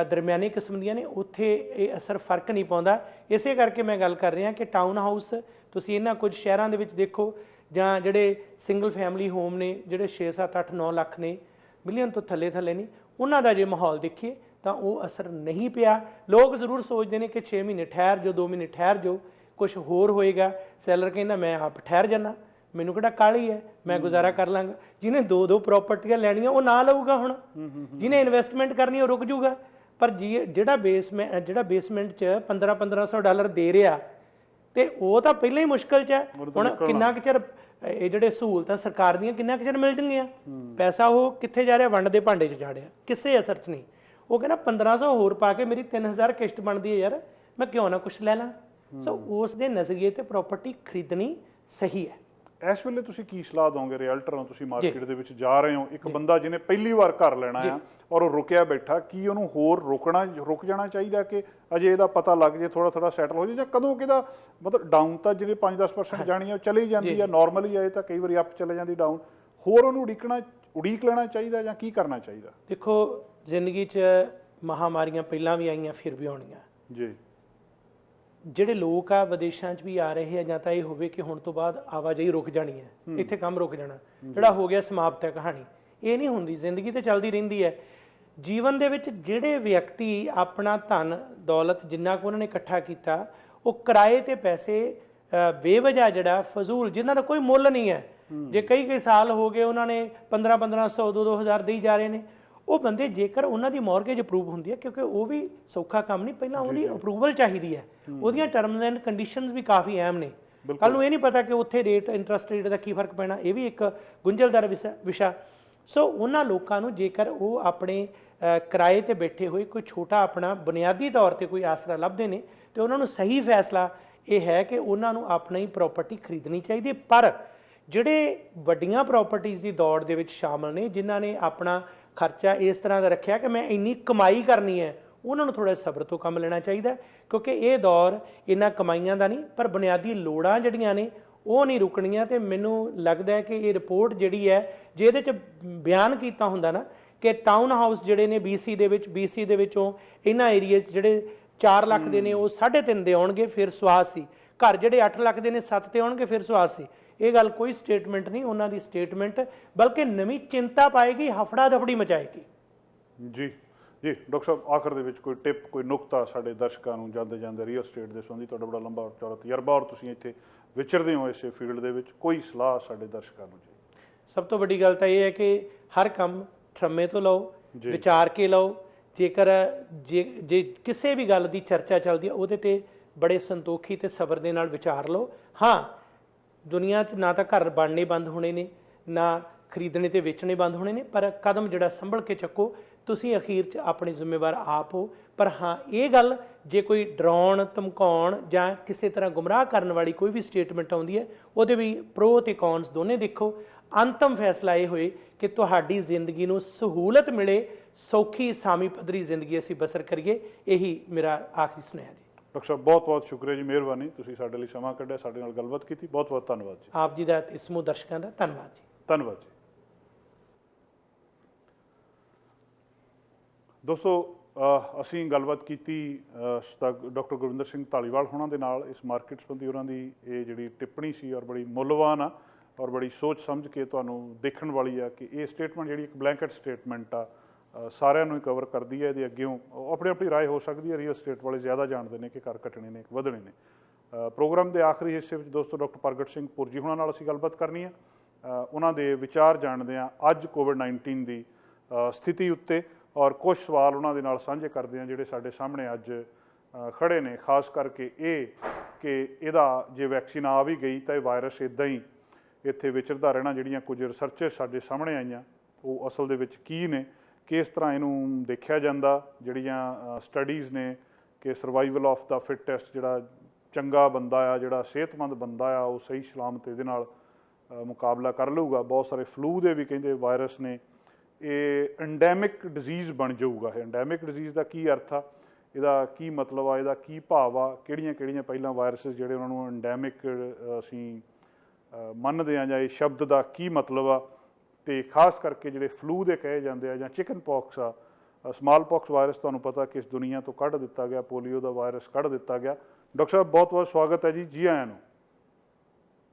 ਦਰਮਿਆਨੀ ਕਿਸਮ ਦੀਆਂ ਨੇ ਉੱਥੇ ਇਹ ਅਸਰ ਫਰਕ ਨਹੀਂ ਪਾਉਂਦਾ। ਇਸੇ ਕਰਕੇ ਮੈਂ ਗੱਲ ਕਰ ਰਿਹਾ ਕਿ ਟਾਊਨ ਹਾਊਸ ਤੁਸੀਂ ਇਹਨਾਂ ਕੁਝ ਸ਼ਹਿਰਾਂ ਦੇ ਵਿੱਚ ਦੇਖੋ, ਜਾਂ ਜਿਹੜੇ ਸਿੰਗਲ ਫੈਮਿਲੀ ਹੋਮ ਨੇ ਜਿਹੜੇ 6 7 8 9 ਲੱਖ ਨੇ, ਮਿਲੀਅਨ ਤੋਂ ਥੱਲੇ ਨੇ, ਉਹਨਾਂ ਦਾ ਜੇ ਮਾਹੌਲ ਦੇਖੀਏ ਤਾਂ ਉਹ ਅਸਰ ਨਹੀਂ ਪਿਆ। ਲੋਕ ਜ਼ਰੂਰ ਸੋਚਦੇ ਨੇ ਕਿ 6 ਮਹੀਨੇ ਠਹਿਰ ਜਾਓ, 2 ਮਹੀਨੇ ਠਹਿਰ ਜਾਓ, ਕੁਝ ਹੋਰ ਹੋਏਗਾ। ਸੈਲਰ ਕਹਿੰਦਾ ਮੈਂ ਆਪ ਠਹਿਰ ਜਾਣਾ, ਮੈਨੂੰ ਕਿਹੜਾ ਕਾਹਲੀ ਹੈ, ਮੈਂ ਗੁਜ਼ਾਰਾ ਕਰ ਲਾਂਗਾ। ਜਿਹਨੇ 2 ਪ੍ਰਾਪਰਟੀਆਂ ਲੈਣੀਆਂ ਉਹ ਨਾ ਲਊਗਾ, ਹੁਣ ਜਿਹਨੇ ਇਨਵੈਸਟਮੈਂਟ ਕਰਨੀ ਉਹ ਰੁਕ ਜੂਗਾ। ਪਰ ਜਿਹੜਾ ਬੇਸਮੈਂਟ 'ਚ $1500 ਦੇ ਰਿਹਾ ਤੇ ਉਹ ਤਾਂ ਪਹਿਲਾਂ ਹੀ ਮੁਸ਼ਕਲ 'ਚ ਹੈ। ਹੁਣ ਕਿੰਨਾ ਕੁ ਚਿਰ ਇਹ ਜਿਹੜੇ ਸਹੂਲਤਾਂ ਸਰਕਾਰ ਦੀਆਂ ਕਿੰਨਾ ਕੁ ਚਿਰ ਮਿਲ ਜਾਣਗੀਆਂ? ਪੈਸਾ ਉਹ ਕਿੱਥੇ ਜਾ ਰਿਹਾ? ਵੰਡ ਦੇ ਭਾਂਡੇ 'ਚ ਜਾ ਰਿਹਾ, ਕਿਸੇ ਅਸਰ 'ਚ ਨਹੀਂ। ਉਹ ਕਹਿੰਦਾ 1500 ਹੋਰ ਪਾ ਕੇ ਮੇਰੀ 3000 ਕਿਸ਼ਤ ਬਣਦੀ ਹੈ ਯਾਰ, ਮੈਂ ਕਿਉਂ ਨਾ ਕੁਛ ਲੈ ਲਾਂ। ਸੋ ਉਸ ਦੇ ਨਜ਼ਰੀਏ ਤੇ ਪ੍ਰਾਪਰਟੀ ਖਰੀਦਣੀ ਸਹੀ ਹੈ। ਇਸ ਵੇਲੇ ਤੁਸੀਂ ਕੀ ਸਲਾਹ ਦੋਗੇ ਰਿਅਲਟਰ ਨੂੰ? ਤੁਸੀਂ ਮਾਰਕੀਟ ਦੇ ਵਿੱਚ ਜਾ ਰਹੇ ਹੋ, ਇੱਕ ਬੰਦਾ ਜਿਹਨੇ ਪਹਿਲੀ ਵਾਰ ਘਰ ਲੈਣਾ ਆ ਔਰ ਉਹ ਰੁਕਿਆ ਬੈਠਾ, ਕੀ ਉਹਨੂੰ ਹੋਰ ਰੁਕ ਜਾਣਾ ਚਾਹੀਦਾ ਕਿ ਅਜੇ ਇਹਦਾ ਪਤਾ ਲੱਗ ਜੇ, ਥੋੜਾ ਸੈਟਲ ਹੋ ਜੇ, ਜਾਂ ਕਦੋਂ ਕਿਹਦਾ ਮਤਲਬ ਡਾਊਨ ਤਾਂ ਜਿਹੜੇ 5-10% ਜਾਣੀ ਆ ਉਹ ਚਲੀ ਜਾਂਦੀ ਆ, ਨਾਰਮਲੀ ਆਏ ਤਾਂ ਕਈ ਵਾਰੀ ਅਪ ਚਲੇ ਜਾਂਦੀ ਡਾਊਨ, ਹੋਰ ਉਹਨੂੰ ਉਡੀਕ ਲੈਣਾ ਚਾਹੀਦਾ ਜਾਂ ਕੀ ਕਰਨਾ ਚਾਹੀਦਾ? ਦੇਖੋ, ਜ਼ਿੰਦਗੀ 'ਚ ਮਹਾਮਾਰੀਆਂ ਪਹਿਲਾਂ ਵੀ ਆਈਆਂ, ਫਿਰ ਵੀ ਆਉਣੀਆਂ ਜੀ। ਜਿਹੜੇ ਲੋਕ ਆ ਵਿਦੇਸ਼ਾਂ 'ਚ ਵੀ ਆ ਰਹੇ ਆ, ਜਾਂ ਤਾਂ ਇਹ ਹੋਵੇ ਕਿ ਹੁਣ ਤੋਂ ਬਾਅਦ ਆਵਾਜਾਈ ਰੁਕ ਜਾਣੀ ਹੈ, ਇੱਥੇ ਕੰਮ ਰੁਕ ਜਾਣਾ, ਜਿਹੜਾ ਹੋ ਗਿਆ ਸਮਾਪਤ ਹੈ ਕਹਾਣੀ। ਇਹ ਨਹੀਂ ਹੁੰਦੀ, ਜ਼ਿੰਦਗੀ ਤੇ ਚੱਲਦੀ ਰਹਿੰਦੀ ਹੈ। ਜੀਵਨ ਦੇ ਵਿੱਚ ਜਿਹੜੇ ਵਿਅਕਤੀ ਆਪਣਾ ਧਨ ਦੌਲਤ ਜਿੰਨਾ ਕੁ ਉਹਨਾਂ ਨੇ ਇਕੱਠਾ ਕੀਤਾ, ਉਹ ਕਿਰਾਏ ਤੇ ਪੈਸੇ ਬੇਵਜ੍ਹਾ ਜਿਹੜਾ ਫਜ਼ੂਲ, ਜਿਨ੍ਹਾਂ ਦਾ ਕੋਈ ਮੁੱਲ ਨਹੀਂ ਹੈ, ਜੇ ਕਈ ਸਾਲ ਹੋ ਗਏ ਉਹਨਾਂ ਨੇ 1500 2-2000 ਦੇਈ ਜਾ ਰਹੇ ਨੇ, ਉਹ ਬੰਦੇ ਜੇਕਰ ਉਹਨਾਂ ਦੀ ਮੌਰਗੇਜ ਅਪਰੂਵ ਹੁੰਦੀ ਹੈ, ਕਿਉਂਕਿ ਉਹ ਵੀ ਸੌਖਾ ਕੰਮ ਨਹੀਂ, ਪਹਿਲਾਂ ਉਹਦੀ ਅਪਰੂਵਲ ਚਾਹੀਦੀ ਹੈ, ਉਹਦੀਆਂ ਟਰਮਸ ਐਂਡ ਕੰਡੀਸ਼ਨਸ ਵੀ ਕਾਫੀ ਅਹਿਮ ਨੇ। ਕੱਲ ਨੂੰ ਇਹ ਨਹੀਂ ਪਤਾ ਕਿ ਉੱਥੇ ਇੰਟਰਸਟ ਰੇਟ ਦਾ ਕੀ ਫਰਕ ਪੈਣਾ, ਇਹ ਵੀ ਇੱਕ ਗੁੰਝਲਦਾਰ ਵਿਸ਼ਾ। ਸੋ ਉਹਨਾਂ ਲੋਕਾਂ ਨੂੰ ਜੇਕਰ ਉਹ ਆਪਣੇ ਕਿਰਾਏ ਤੇ ਬੈਠੇ ਹੋਏ ਕੋਈ ਛੋਟਾ ਆਪਣਾ ਬੁਨਿਆਦੀ ਤੌਰ ਤੇ ਕੋਈ ਆਸਰਾ ਲੱਭਦੇ ਨੇ, ਤੇ ਉਹਨਾਂ ਨੂੰ ਸਹੀ ਫੈਸਲਾ ਇਹ ਹੈ ਕਿ ਉਹਨਾਂ ਨੂੰ ਆਪਣੀ ਪ੍ਰਾਪਰਟੀ ਖਰੀਦਣੀ ਚਾਹੀਦੀ। ਪਰ ਜਿਹੜੇ ਵੱਡੀਆਂ ਪ੍ਰਾਪਰਟੀਜ਼ ਦੀ ਦੌੜ ਦੇ ਵਿੱਚ ਸ਼ਾਮਲ ਨੇ, ਜਿਨ੍ਹਾਂ ਨੇ ਆਪਣਾ ਖਰਚਾ ਇਸ ਤਰ੍ਹਾਂ ਦਾ ਰੱਖਿਆ ਕਿ ਮੈਂ ਇੰਨੀ ਕਮਾਈ ਕਰਨੀ ਹੈ, ਉਹਨਾਂ ਨੂੰ ਥੋੜ੍ਹਾ ਸਬਰ ਤੋਂ ਕੰਮ ਲੈਣਾ ਚਾਹੀਦਾ, ਕਿਉਂਕਿ ਇਹ ਦੌਰ ਇਹਨਾਂ ਕਮਾਈਆਂ ਦਾ ਨਹੀਂ, ਪਰ ਬੁਨਿਆਦੀ ਲੋੜਾਂ ਜਿਹੜੀਆਂ ਨੇ ਉਹ ਨਹੀਂ ਰੁਕਣੀਆਂ। ਤੇ ਮੈਨੂੰ ਲੱਗਦਾ ਹੈ ਕਿ ਇਹ ਰਿਪੋਰਟ ਜਿਹੜੀ ਹੈ, ਜੇ ਇਹਦੇ 'ਚ ਬਿਆਨ ਕੀਤਾ ਹੁੰਦਾ ਨਾ ਕਿ ਟਾਊਨ ਹਾਊਸ ਜਿਹੜੇ ਨੇ BC ਦੇ ਵਿੱਚੋਂ ਇਹਨਾਂ ਏਰੀਏ ਜਿਹੜੇ 4 ਲੱਖ ਦੇ ਨੇ ਉਹ 3.5 ਦੇ ਆਉਣਗੇ, ਫਿਰ ਸਵਾਦ ਸੀ। ਘਰ ਜਿਹੜੇ 8 ਲੱਖ ਦੇ ਨੇ 7 ਤੇ ਆਉਣਗੇ, ਫਿਰ ਸਵਾਦ ਸੀ। ਇਹ ਗੱਲ ਕੋਈ ਸਟੇਟਮੈਂਟ ਨਹੀਂ ਉਹਨਾਂ ਦੀ ਸਟੇਟਮੈਂਟ, ਬਲਕਿ ਨਵੀਂ ਚਿੰਤਾ ਪਾਏਗੀ, ਹਫੜਾ ਦਫੜੀ ਮਚਾਏਗੀ। ਜੀ ਡਾਕਟਰ ਸਾਹਿਬ, ਆਖਰ ਦੇ ਵਿੱਚ ਕੋਈ ਟਿਪ, ਕੋਈ ਨੁਕਤਾ ਸਾਡੇ ਦਰਸ਼ਕਾਂ ਨੂੰ ਜਾਂਦੇ ਰੀਅਲ ਸਟੇਟ ਦੇ ਸੰਬੰਧੀ? ਤੁਹਾਡਾ ਬੜਾ ਲੰਬਾ ਚੌੜਾ ਤਜਰਬਾ ਔਰ ਤੁਸੀਂ ਇੱਥੇ ਵਿਚਰਦੇ ਹੋ ਇਸੇ ਫੀਲਡ ਦੇ ਵਿੱਚ, ਕੋਈ ਸਲਾਹ ਸਾਡੇ ਦਰਸ਼ਕਾਂ ਨੂੰ? ਜੀ, ਸਭ ਤੋਂ ਵੱਡੀ ਗੱਲ ਤਾਂ ਇਹ ਹੈ ਕਿ ਹਰ ਕੰਮ ਠਰਮੇ ਤੋਂ ਲਓ, ਵਿਚਾਰ ਕੇ ਲਓ। ਜੇਕਰ ਜੇ ਕਿਸੇ ਵੀ ਗੱਲ ਦੀ ਚਰਚਾ ਚੱਲਦੀ ਹੈ, ਉਹਦੇ ਤੇ ਬੜੇ ਸੰਤੋਖੀ ਤੇ ਸਬਰ ਦੇ ਨਾਲ ਵਿਚਾਰ ਲਓ। ਹਾਂ, ਦੁਨੀਆ 'ਚ ਨਾ ਤਾਂ ਘਰ ਬਣਨੇ ਬੰਦ ਹੋਣੇ ਨੇ, ਨਾ ਖਰੀਦਣੇ ਤੇ ਵੇਚਣੇ ਬੰਦ ਹੋਣੇ ਨੇ, ਪਰ ਕਦਮ ਜਿਹੜਾ ਸੰਭਲ ਕੇ ਚੱਕੋ। ਤੁਸੀਂ ਅਖੀਰ 'ਚ ਆਪਣੇ ਜ਼ਿੰਮੇਵਾਰ ਆਪ ਹੋ। ਪਰ ਹਾਂ, ਇਹ ਗੱਲ ਜੇ ਕੋਈ ਡਰਾਉਣ ਧਮਕਾਉਣ ਜਾਂ ਕਿਸੇ ਤਰ੍ਹਾਂ ਗੁੰਮਰਾਹ ਕਰਨ ਵਾਲੀ ਕੋਈ ਵੀ ਸਟੇਟਮੈਂਟ ਆਉਂਦੀ ਹੈ, ਉਹਦੇ ਵੀ ਪ੍ਰੋ ਤੇ ਕੌਨਸ ਦੋਨੇ ਦੇਖੋ। ਅੰਤਮ ਫੈਸਲਾ ਇਹ ਹੋਏ ਕਿ ਤੁਹਾਡੀ ਜ਼ਿੰਦਗੀ ਨੂੰ ਸਹੂਲਤ ਮਿਲੇ, ਸੌਖੀ ਸਾਮੀ ਪੱਧਰੀ ਜ਼ਿੰਦਗੀ ਅਸੀਂ ਬਸਰ ਕਰੀਏ। ਇਹੀ ਮੇਰਾ ਆਖਰੀ ਸੁਨੇਹਾ ਜੀ। ਡਾਕਟਰ ਸਾਹਿਬ, ਬਹੁਤ ਸ਼ੁਕਰੀਆ ਜੀ, ਮਿਹਰਬਾਨੀ, ਤੁਸੀਂ ਸਾਡੇ ਲਈ ਸਮਾਂ ਕੱਢਿਆ, ਸਾਡੇ ਨਾਲ ਗੱਲਬਾਤ ਕੀਤੀ, ਬਹੁਤ ਧੰਨਵਾਦ ਜੀ। ਆਪ ਜੀ ਦਾ ਤੇ ਸਮੂਹ ਦਰਸ਼ਕਾਂ ਦਾ ਧੰਨਵਾਦ ਜੀ। ਧੰਨਵਾਦ ਜੀ। ਦੋਸਤੋ, ਅਸੀਂ ਗੱਲਬਾਤ ਕੀਤੀ ਡਾਕਟਰ ਗੁਰਵਿੰਦਰ ਸਿੰਘ ਧਾਲੀਵਾਲ ਹੋਣਾ ਦੇ ਨਾਲ ਇਸ ਮਾਰਕੀਟ ਸੰਬੰਧੀ। ਉਹਨਾਂ ਦੀ ਇਹ ਜਿਹੜੀ ਟਿੱਪਣੀ ਸੀ ਔਰ ਬੜੀ ਮੁੱਲਵਾਨ ਆ ਔਰ ਬੜੀ ਸੋਚ ਸਮਝ ਕੇ ਤੁਹਾਨੂੰ ਦੇਖਣ ਵਾਲੀ ਆ ਕਿ ਇਹ ਸਟੇਟਮੈਂਟ ਜਿਹੜੀ ਇੱਕ ਬਲੈਂਕਟ ਸਟੇਟਮੈਂਟ ਆ, ਸਾਰਿਆਂ ਨੂੰ ਹੀ ਕਵਰ ਕਰਦੀ ਹੈ। ਇਹਦੇ ਅੱਗੇੋਂ ਆਪਣੀ ਰਾਏ ਹੋ ਸਕਦੀ ਹੈ। ਰੀਅਲ estate ਵਾਲੇ ਜ਼ਿਆਦਾ ਜਾਣਦੇ ਨੇ ਕਿ ਘਰ ਘਟਣੇ ਨੇ ਕਿ ਵਧਣੇ ਨੇ। ਪ੍ਰੋਗਰਾਮ ਦੇ ਆਖਰੀ ਹਿੱਸੇ ਵਿੱਚ ਦੋਸਤੋ ਡਾਕਟਰ ਪ੍ਰਗਟ ਸਿੰਘ ਪੁਰਜੀ ਹੋਣਾ ਨਾਲ ਅਸੀਂ ਗੱਲਬਾਤ ਕਰਨੀ ਹੈ। ਉਹਨਾਂ ਦੇ ਵਿਚਾਰ ਜਾਣਦੇ ਹਾਂ ਅੱਜ COVID-19 ਦੀ ਸਥਿਤੀ ਉੱਤੇ, ਔਰ ਕੁਝ ਸਵਾਲ ਉਹਨਾਂ ਦੇ ਨਾਲ ਸਾਂਝੇ ਕਰਦੇ ਹਾਂ ਜਿਹੜੇ ਸਾਡੇ ਸਾਹਮਣੇ ਅੱਜ ਖੜੇ ਨੇ। ਖਾਸ ਕਰਕੇ ਇਹ ਕਿ ਇਹਦਾ ਜੇ ਵੈਕਸੀਨ ਆ ਵੀ ਗਈ ਤਾਂ ਇਹ ਵਾਇਰਸ ਇੱਦਾਂ ਹੀ ਇੱਥੇ ਵਿਚਰਦਾ ਰਹਿਣਾ। ਜਿਹੜੀਆਂ ਕੁਝ ਰਿਸਰਚਸ ਸਾਡੇ ਸਾਹਮਣੇ ਆਈਆਂ ਉਹ ਅਸਲ ਦੇ ਵਿੱਚ ਕੀ ਨੇ, ਕਿਸ ਤਰ੍ਹਾਂ ਇਹਨੂੰ ਦੇਖਿਆ ਜਾਂਦਾ। ਜਿਹੜੀਆਂ ਸਟੱਡੀਜ਼ ਨੇ ਕਿ ਸਰਵਾਈਵਲ ਆਫ ਦਾ ਫਿਟੈਸਟ, ਜਿਹੜਾ ਚੰਗਾ ਬੰਦਾ ਆ, ਜਿਹੜਾ ਸਿਹਤਮੰਦ ਬੰਦਾ ਆ, ਉਹ ਸਹੀ ਸਲਾਮਤ ਇਹਦੇ ਨਾਲ ਮੁਕਾਬਲਾ ਕਰ ਲਊਗਾ। ਬਹੁਤ ਸਾਰੇ ਫਲੂ ਦੇ ਵੀ ਕਹਿੰਦੇ ਵਾਇਰਸ ਨੇ, ਇਹ ਐਂਡੈਮਿਕ ਡਿਜ਼ੀਜ਼ ਬਣ ਜਾਊਗਾ। ਇਹ ਐਂਡੈਮਿਕ ਡਿਜ਼ੀਜ਼ ਦਾ ਕੀ ਅਰਥ ਆ, ਇਹਦਾ ਕੀ ਮਤਲਬ ਆ, ਇਹਦਾ ਕੀ ਭਾਵ ਆ, ਕਿਹੜੀਆਂ ਪਹਿਲਾਂ ਵਾਇਰਸਿਸ ਜਿਹੜੇ ਉਹਨਾਂ ਨੂੰ ਐਂਡੈਮਿਕ ਅਸੀਂ ਮੰਨਦੇ ਹਾਂ, ਜਾਂ ਇਹ ਸ਼ਬਦ ਦਾ ਕੀ ਮਤਲਬ ਆ। ਤੇ ਖਾਸ ਕਰਕੇ ਜਿਹੜੇ ਫਲੂ ਦੇ ਕਹੇ ਜਾਂਦੇ ਆ, ਜਾਂ ਚਿਕਨ ਪੌਕਸ ਆ, ਸਮਾਲ ਪੌਕਸ ਵਾਇਰਸ ਤੁਹਾਨੂੰ ਪਤਾ ਕਿ ਇਸ ਦੁਨੀਆ ਤੋਂ ਕੱਢ ਦਿੱਤਾ ਗਿਆ, ਪੋਲੀਓ ਦਾ ਵਾਇਰਸ ਕੱਢ ਦਿੱਤਾ ਗਿਆ। ਡਾਕਟਰ ਸਾਹਿਬ ਬਹੁਤ ਬਹੁਤ ਸਵਾਗਤ ਹੈ ਜੀ ਆਇਆਂ ਨੂੰ।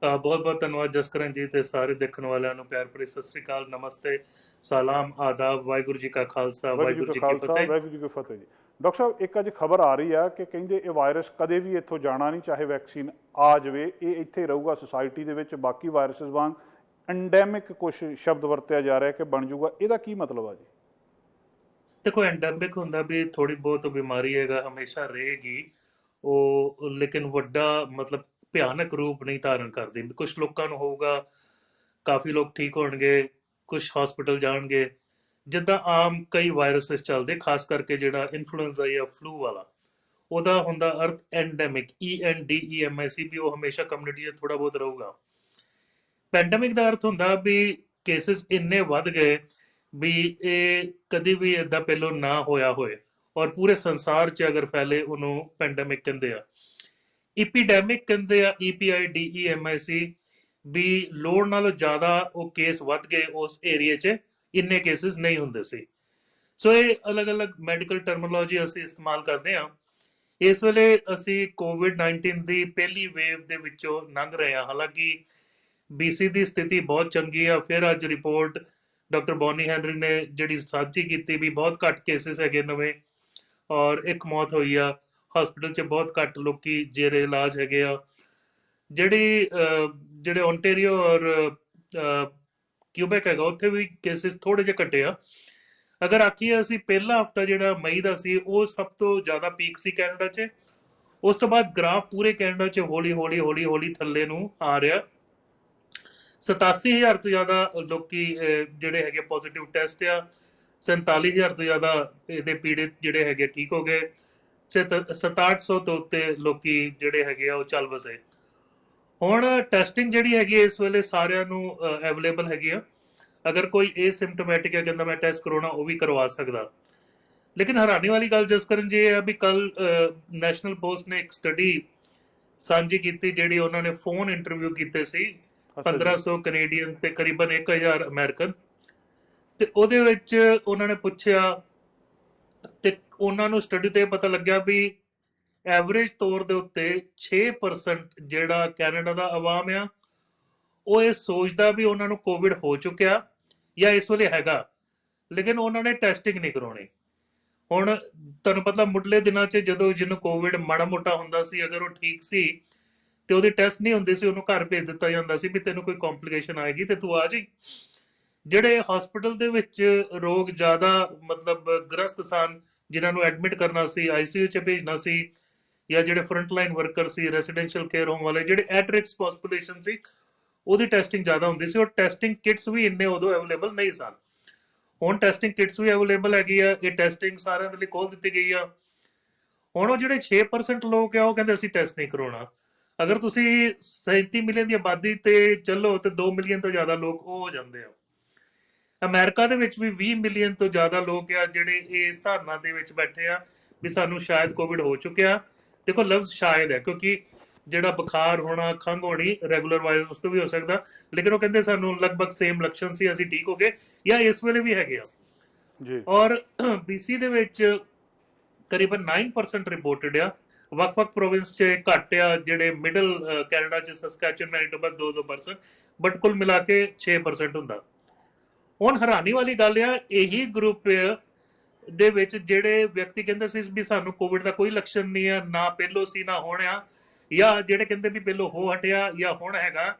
ਬਹੁਤ ਬਹੁਤ ਧੰਨਵਾਦ ਜਸਕਰਨ ਜੀ ਤੇ ਸਾਰੇ ਦੇਖਣ ਵਾਲਿਆਂ ਨੂੰ ਪਿਆਰ ਭਰੀ ਸਤਿ ਸ੍ਰੀ ਅਕਾਲ, ਨਮਸਤੇ, ਸਲਾਮ, ਆਦਾਬ, ਵਾਹਿਗੁਰੂ ਜੀ ਕਾ ਖਾਲਸਾ, ਵਾਹਿਗੁਰੂ ਜੀ ਕੀ ਫਤਿਹ। ਵਾਹਿਗੁਰੂ ਜੀ ਕੀ ਫਤਿਹ ਜੀ। ਡਾਕਟਰ ਸਾਹਿਬ, ਇੱਕ ਅੱਜ ਖਬਰ ਆ ਰਹੀ ਆ ਕਿ ਕਹਿੰਦੇ ਇਹ ਵਾਇਰਸ ਕਦੇ ਵੀ ਇੱਥੋਂ ਜਾਣਾ ਨਹੀਂ, ਚਾਹੇ ਵੈਕਸੀਨ ਆ ਜਾਵੇ, ਇਹ ਇੱਥੇ ਰਹੂਗਾ ਸੋਸਾਇਟੀ ਦੇ ਵਿੱਚ, ਬਾਕੀ ਵਾਇਰਸਿਸ ਵਾਂਗ। ਐਂਡੈਮਿਕ ਕੁਛ ਸ਼ਬਦ ਵਰਤਿਆ ਜਾ ਰਿਹਾ ਕਿ ਬਣ ਜਾਊਗਾ, ਇਹਦਾ ਕੀ ਮਤਲਬ ਆ ਜੀ? ਦੇਖੋ, ਐਂਡੈਮਿਕ ਹੁੰਦਾ ਵੀ ਥੋੜੀ ਬਹੁਤ ਬਿਮਾਰੀ ਹੈਗਾ, ਹਮੇਸ਼ਾ ਰਹੇਗੀ ਉਹ, ਲੇਕਿਨ ਵੱਡਾ ਮਤਲਬ ਭਿਆਨਕ ਰੂਪ ਨਹੀਂ ਧਾਰਨ ਕਰਦੀ। ਕੁਝ ਲੋਕਾਂ ਨੂੰ ਹੋਊਗਾ, ਕਾਫੀ ਲੋਕ ਠੀਕ ਹੋਣਗੇ, ਕੁਝ ਹਸਪੀਟਲ ਜਾਣਗੇ, ਜਿੱਦਾਂ ਆਮ ਕਈ ਵਾਇਰਸਿਸ ਚੱਲਦੇ, ਖਾਸ ਕਰਕੇ ਜਿਹੜਾ ਇਨਫਲੂਐਂਜ਼ਾ ਜਾਂ ਫਲੂ ਵਾਲਾ, ਉਹਦਾ ਹੁੰਦਾ ਅਰਥ ਐਂਡੈਮਿਕ, ENDEMIC, ਵੀ ਉਹ ਹਮੇਸ਼ਾ ਕਮਿਊਨਿਟੀ 'ਚ ਥੋੜਾ ਬਹੁਤ ਰਹੂਗਾ। ਪੈਂਡੈਮਿਕ ਦਾ ਅਰਥ ਹੁੰਦਾ ਵੀ ਕੇਸਿਸ ਇੰਨੇ ਵੱਧ ਗਏ ਵੀ ਇਹ ਕਦੀ ਵੀ ਇਦਾਂ ਪਹਿਲਾਂ ਨਾ ਹੋਇਆ ਹੋਏ, ਔਰ ਪੂਰੇ ਸੰਸਾਰ 'ਚ ਅਗਰ ਫੈਲੇ, ਉਹਨੂੰ ਪੈਂਡੈਮਿਕ ਕਹਿੰਦੇ ਆ। ਈਪੀਡੈਮਿਕ ਕਹਿੰਦੇ ਆ, EPIDEMIC, ਵੀ ਲੋੜ ਨਾਲੋਂ ਜ਼ਿਆਦਾ ਉਹ ਕੇਸ ਵੱਧ ਗਏ ਉਸ ਏਰੀਆ 'ਚ, ਇੰਨੇ ਕੇਸਿਸ ਨਹੀਂ ਹੁੰਦੇ ਸੀ। ਸੋ ਇਹ ਅਲੱਗ-ਅਲੱਗ ਮੈਡੀਕਲ ਟਰਮੀਨੋਲੋਜੀ ਅਸੀਂ ਇਸਤੇਮਾਲ ਕਰਦੇ ਹਾਂ। ਇਸ ਵੇਲੇ ਅਸੀਂ ਕੋਵਿਡ-19 ਦੀ ਪਹਿਲੀ ਵੇਵ ਦੇ ਵਿੱਚੋਂ ਲੰਘ ਰਹੇ ਹਾਂ। ਹਾਲਾਂਕਿ BC ਦੀ ਸਥਿਤੀ ਬਹੁਤ ਚੰਗੀ ਆ। ਫਿਰ ਅੱਜ ਰਿਪੋਰਟ ਡਾਕਟਰ ਬੌਨੀ ਹੈਨਰੀ ਨੇ ਜਿਹੜੀ ਸਾਂਝੀ ਕੀਤੀ ਵੀ ਬਹੁਤ ਘੱਟ ਕੇਸਿਸ ਹੈਗੇ ਨਵੇਂ, ਔਰ ਇੱਕ ਮੌਤ ਹੋਈ ਆ। ਹਸਪੀਟਲ 'ਚ ਬਹੁਤ ਘੱਟ ਲੋਕੀ ਜੇਰੇ ਇਲਾਜ ਹੈਗੇ ਆ। ਜਿਹੜੇ ਓਨਟਾਰੀਓ ਔਰ ਕਿਊਬੈਕ ਹੈਗਾ, ਉੱਥੇ ਵੀ ਕੇਸਿਸ ਥੋੜੇ ਜਿਹੇ ਘਟੇ ਆ। ਅਗਰ ਆਖੀਏ ਅਸੀਂ ਪਹਿਲਾ ਹਫਤਾ ਜਿਹੜਾ ਮਈ ਦਾ ਸੀ, ਉਹ ਸਭ ਤੋਂ ਜ਼ਿਆਦਾ ਪੀਕ ਸੀ ਕੈਨੇਡਾ 'ਚ। ਉਸ ਤੋਂ ਬਾਅਦ ਗ੍ਰਾਫ ਪੂਰੇ ਕੈਨੇਡਾ 'ਚ ਹੌਲੀ ਥੱਲੇ ਨੂੰ ਆ ਰਿਹਾ। 87,000 ਤੋਂ ਜ਼ਿਆਦਾ ਲੋਕੀ ਜਿਹੜੇ ਹੈਗੇ ਪੋਜ਼ਿਟਿਵ ਟੈਸਟ ਆ। 47,000 ਤੋਂ ਜ਼ਿਆਦਾ ਇਹਦੇ ਪੀੜਿਤ ਜਿਹੜੇ ਹੈਗੇ ਠੀਕ ਹੋ ਗਏ। 6700 ਤੋਂ ਉੱਤੇ ਲੋਕੀ ਜਿਹੜੇ ਹੈਗੇ ਆ ਉਹ ਚੱਲ ਵਸੇ। ਹੁਣ ਟੈਸਟਿੰਗ ਜਿਹੜੀ ਹੈਗੀ ਇਸ ਵੇਲੇ ਸਾਰਿਆਂ ਨੂੰ ਅਵੇਲੇਬਲ ਹੈਗੀ ਆ। ਅਗਰ ਕੋਈ ਏਸਿਮਟੋਮੈਟਿਕ ਹੈ, ਕਹਿੰਦਾ ਮੈਂ ਟੈਸਟ ਕਰਾਉਣਾ, ਉਹ ਵੀ ਕਰਵਾ ਸਕਦਾ। ਲੇਕਿਨ ਹੈਰਾਨੀ ਵਾਲੀ ਗੱਲ ਜਸਕਰਨ ਜੀ ਇਹ ਹੈ ਵੀ ਕੱਲ ਨੈਸ਼ਨਲ ਪੋਸਟ ਨੇ ਇੱਕ ਸਟੱਡੀ ਸਾਂਝੀ ਕੀਤੀ, ਜਿਹੜੀ ਉਹਨਾਂ ਨੇ ਫੋਨ ਇੰਟਰਵਿਊ ਕੀਤੇ ਸੀ 1500 ਕੈਨੇਡੀਅਨ ਤੇ ਕਰੀਬਨ 1000 ਅਮਰੀਕਨ, ਤੇ ਉਹਦੇ ਵਿੱਚ ਉਹਨਾਂ ਨੇ ਪੁੱਛਿਆ ਤੇ ਉਹਨਾਂ ਨੂੰ ਸਟੱਡੀ ਤੇ ਪਤਾ ਲੱਗਿਆ ਵੀ ਐਵਰੇਜ ਤੌਰ ਦੇ ਉੱਤੇ 6% ਜਿਹੜਾ ਕੈਨੇਡਾ ਦਾ ਆਵਾਮ ਆ, ਉਹ ਇਹ ਸੋਚਦਾ ਵੀ ਉਹਨਾਂ ਨੂੰ ਕੋਵਿਡ ਹੋ ਚੁੱਕਿਆ ਜਾਂ ਇਸ ਵੇਲੇ ਹੈਗਾ, ਲੇਕਿਨ ਉਹਨਾਂ ਨੇ ਟੈਸਟਿੰਗ ਨਹੀਂ ਕਰਾਉਣੀ। ਹੁਣ ਤੁਹਾਨੂੰ ਪਤਾ ਮੁੱਢਲੇ ਦਿਨਾਂ 'ਚ ਜਦੋਂ ਜਿਹਨੂੰ ਕੋਵਿਡ ਮਾੜਾ ਮੋਟਾ ਹੁੰਦਾ ਸੀ, ਅਗਰ ਉਹ ਠੀਕ ਸੀ ਤੇ ਉਹਦੀ ਟੈਸਟ ਨਹੀਂ ਹੁੰਦੀ ਸੀ, ਉਹਨੂੰ ਘਰ ਭੇਜ ਦਿੱਤਾ ਜਾਂਦਾ ਸੀ ਵੀ ਤੈਨੂੰ ਕੋਈ ਕੰਪਲਿਕੇਸ਼ਨ ਆਏਗੀ ਤੇ ਤੂੰ ਆ ਜਾਈ। ਜਿਹੜੇ ਹਸਪੀਟਲ ਦੇ ਵਿੱਚ ਰੋਗ ਜ਼ਿਆਦਾ ਮਤਲਬ ਗ੍ਰਸਤ ਸਨ, ਜਿਨ੍ਹਾਂ ਨੂੰ ਐਡਮਿਟ ਕਰਨਾ ਸੀ, ICU 'ਚ ਭੇਜਣਾ ਸੀ, ਜਾਂ ਜਿਹੜੇ ਫਰੰਟ ਲਾਈਨ ਵਰਕਰ ਸੀ, ਰੈਸੀਡੈਂਸ਼ੀਅਲ ਕੇਅਰ ਹੋਮ ਵਾਲੇ, ਜਿਹੜੇ ਐਟ ਰਿਸਕ ਪੋਪੂਲੇਸ਼ਨ ਸੀ, ਉਹਦੀ ਟੈਸਟਿੰਗ ਜ਼ਿਆਦਾ ਹੁੰਦੀ ਸੀ। ਔਰ ਟੈਸਟਿੰਗ ਕਿਟਸ ਵੀ ਇੰਨੇ ਉਦੋਂ ਅਵੇਲੇਬਲ ਨਹੀਂ ਸਨ। ਹੁਣ ਟੈਸਟਿੰਗ ਕਿਟਸ ਵੀ ਅਵੇਲੇਬਲ ਹੈਗੀ ਆ। ਇਹ ਟੈਸਟਿੰਗ ਸਾਰਿਆਂ ਦੇ ਲਈ ਖੋਲ ਦਿੱਤੀ ਗਈ ਆ। ਹੁਣ ਉਹ ਜਿਹੜੇ 6% ਲੋਕ ਆ, ਉਹ ਕਹਿੰਦੇ ਅਸੀਂ ਟੈਸਟ ਨਹੀਂ ਕਰਾਉਣਾ। ਅਗਰ ਤੁਸੀਂ 37 ਮਿਲੀਅਨ ਦੀ ਆਬਾਦੀ ਤੇ ਚੱਲੋ ਤੇ 2 ਮਿਲੀਅਨ ਤੋਂ ਜ਼ਿਆਦਾ ਲੋਕ ਉਹ ਹੋ ਜਾਂਦੇ ਆ। ਅਮਰੀਕਾ ਦੇ ਵਿੱਚ ਵੀ 20 ਮਿਲੀਅਨ ਤੋਂ ਜ਼ਿਆਦਾ ਲੋਕ ਆ ਜਿਹੜੇ ਇਸ ਧਾਰਨਾ ਦੇ ਵਿੱਚ ਬੈਠੇ ਆ ਵੀ ਸਾਨੂੰ ਸ਼ਾਇਦ ਕੋਵਿਡ ਹੋ ਚੁੱਕਿਆ। ਦੇਖੋ, ਲਫ਼ਜ਼ ਸ਼ਾਇਦ ਹੈ, ਕਿਉਂਕਿ ਜਿਹੜਾ ਬੁਖਾਰ ਹੋਣਾ, ਖੰਘ ਹੋਣੀ ਰੈਗੂਲਰ ਵਾਇਰਸ ਤੋਂ ਵੀ ਹੋ ਸਕਦਾ, ਲੇਕਿਨ ਉਹ ਕਹਿੰਦੇ ਸਾਨੂੰ ਲਗਭਗ ਸੇਮ ਲੱਛਣ ਸੀ, ਅਸੀਂ ਠੀਕ ਹੋ ਗਏ, ਜਾਂ ਇਸ ਵੇਲੇ ਵੀ ਹੈਗੇ ਆ ਜੀ। ਔਰ BC ਦੇ ਵਿੱਚ ਕਰੀਬਨ 9% ਰਿਪੋਰਟਡ ਆ। ਵੱਖ-ਵੱਖ ਪ੍ਰੋਵਿੰਸ 'ਚ ਘੱਟ ਆ, ਜਿਹੜੇ ਮਿਡਲ ਕੈਨੇਡਾ 'ਚ ਸਸਕੈਚੁਅਨ, ਮੈਨੀਟੋਬਾ 2%, ਬਟ ਕੁੱਲ ਮਿਲਾ ਕੇ 6% ਹੁੰਦਾ। ਹੁਣ ਹੈਰਾਨੀ ਵਾਲੀ ਗੱਲ ਆ, ਇਹੀ ਗਰੁੱਪ ਦੇ ਵਿੱਚ ਜਿਹੜੇ ਵਿਅਕਤੀ ਕਹਿੰਦੇ ਸੀ ਵੀ ਸਾਨੂੰ ਕੋਵਿਡ ਦਾ ਕੋਈ ਲੱਛਣ ਨਹੀਂ ਆ, ਨਾ ਪਹਿਲੋਂ ਸੀ ਨਾ ਹੁਣ ਆ, ਜਾਂ ਜਿਹੜੇ ਕਹਿੰਦੇ ਵੀ ਪਹਿਲੋਂ ਹੋ ਹਟਿਆ ਜਾਂ ਹੁਣ ਹੈਗਾ,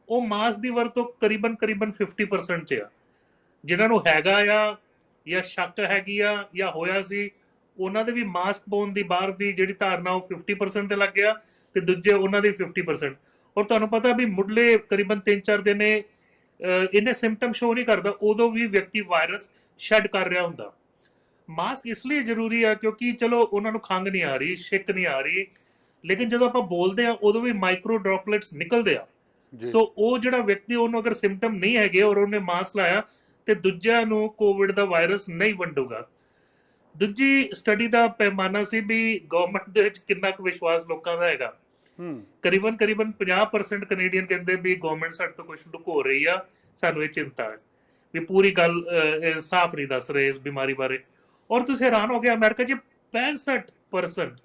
ਉਹ ਮਾਸਕ ਦੀ ਵਰਤੋਂ ਕਰੀਬਨ 50% 'ਚ ਆ। ਜਿਨ੍ਹਾਂ ਨੂੰ ਹੈਗਾ ਆ ਜਾਂ ਸ਼ੱਕ ਹੈਗੀ ਆ ਜਾਂ ਹੋਇਆ ਸੀ, ਉਹਨਾਂ ਦੇ ਵੀ ਮਾਸਕ ਪਾਉਣ ਦੀ ਬਾਹਰ ਦੀ ਜਿਹੜੀ ਧਾਰਨਾ ਉਹ 50% ਤੇ ਲੱਗ ਗਿਆ, ਤੇ ਦੂਜੇ ਉਹਨਾਂ ਦੇ 50%। ਔਰ ਤੁਹਾਨੂੰ ਪਤਾ ਵੀ ਮੁੱਢਲੇ ਕਰੀਬਨ 3-4 ਦਿਨ ਇਹਨੇ ਸਿੰਪਟਮ ਸ਼ੋ ਨਹੀਂ ਕਰਦਾ, ਉਦੋਂ ਵੀ ਵਿਅਕਤੀ ਵਾਇਰਸ ਸ਼ੈਡ ਕਰ ਰਿਹਾ ਹੁੰਦਾ। ਮਾਸਕ ਇਸ ਲਈ ਜ਼ਰੂਰੀ ਆ ਕਿਉਂਕਿ ਚਲੋ ਉਹਨਾਂ ਨੂੰ ਖੰਘ ਨਹੀਂ ਆ ਰਹੀ, ਛਿੱਕ ਨਹੀਂ ਆ ਰਹੀ, ਲੇਕਿਨ ਜਦੋਂ ਆਪਾਂ ਬੋਲਦੇ ਆ ਉਦੋਂ ਵੀ ਮਾਈਕਰੋ ਡ੍ਰੌਪਲੇਟਸ ਨਿਕਲਦੇ ਆ। ਸੋ ਉਹ ਜਿਹੜਾ ਵਿਅਕਤੀ, ਉਹਨੂੰ ਅਗਰ ਸਿੰਪਟਮ ਨਹੀਂ ਹੈਗੇ ਔਰ ਉਹਨੇ ਮਾਸਕ ਲਾਇਆ, ਤੇ ਦੂਜਿਆਂ ਨੂੰ ਕੋਵਿਡ ਦਾ ਵਾਇਰਸ ਨਹੀਂ ਵੰਡੂਗਾ। ਦੂਜੀ ਸਟੱਡੀ ਦਾ ਪੈਮਾਨਾ ਸੀ ਵੀ ਗਵਰਨਮੈਂਟ ਦੇ ਵਿੱਚ ਕਿੰਨਾ ਕੁ ਵਿਸ਼ਵਾਸ ਲੋਕਾਂ ਦਾ ਹੈਗਾ। ਕਰੀਬਨ 50% ਕੈਨੇਡੀਅਨ ਕਹਿੰਦੇ ਵੀ ਗਵਰਨਮੈਂਟ ਸਾਡੇ ਤੋਂ ਕੁਝ ਲੁਕੋ ਰਹੀ ਆ, ਸਾਨੂੰ ਇਹ ਚਿੰਤਾ ਹੈ ਵੀ ਪੂਰੀ ਗੱਲ ਸਾਫ਼ ਨਹੀਂ ਦੱਸ ਰਹੇ ਇਸ ਬਿਮਾਰੀ ਬਾਰੇ। ਔਰ ਤੁਸੀਂ ਹੈਰਾਨ ਹੋ ਗਏ, ਅਮਰੀਕਾ 'ਚ 65%,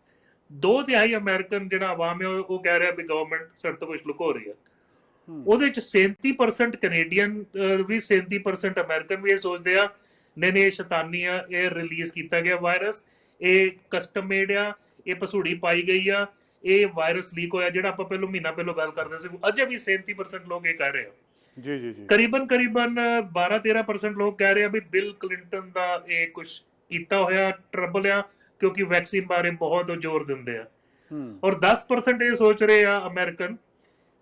2/3 ਅਮਰੀਕਨ ਜਿਹੜਾ ਆਵਾਮ ਹੈ ਉਹ ਕਹਿ ਰਿਹਾ ਵੀ ਗਵਰਨਮੈਂਟ ਸਾਡੇ ਤੋਂ ਕੁਝ ਲੁਕੋ ਰਹੀ ਆ। ਉਹਦੇ ਚ 37% ਕੈਨੇਡੀਅਨ ਵੀ 37% ਅਮਰੀਕਨ ਵੀ ਇਹ ਸੋਚਦੇ ਆ ਨਹੀਂ ਇਹ ਸ਼ੈਤਾਨੀ ਆ, ਇਹ ਰਿਲੀਜ਼ ਕੀਤਾ ਗਿਆ ਵਾਇਰਸ, ਇਹ ਕਸਟਮ ਮੇਡ ਆ, ਇਹ ਪਸੂੜੀ ਪਾਈ ਗਈ ਆ, ਇਹ ਵਾਇਰਸ ਲੀਕ ਹੋਇਆ, ਜਿਹੜਾ ਆਪਾਂ ਪਹਿਲੋਂ ਮਹੀਨਾ ਪਹਿਲੋਂ ਗੱਲ ਕਰਦੇ ਸੀ। ਅਜੇ ਵੀ 37% ਲੋਕ ਇਹ ਕਹਿ ਰਹੇ ਆ। ਜੀ ਜੀ ਜੀ ਕਰੀਬਨ 12-13% ਲੋਕ ਕਹਿ ਰਹੇ ਆ ਵੀ ਬਿਲ ਕਲਿੰਟਨ ਦਾ ਇਹ ਕੁਝ ਕੀਤਾ ਹੋਇਆ ਟਰਬਲ ਆ, ਕਿਉਂਕਿ ਵੈਕਸੀਨ ਬਾਰੇ ਬਹੁਤ ਜ਼ੋਰ ਦਿੰਦੇ ਆ। ਔਰ 10% ਇਹ ਸੋਚ ਰਹੇ ਆ ਅਮਰੀਕਨ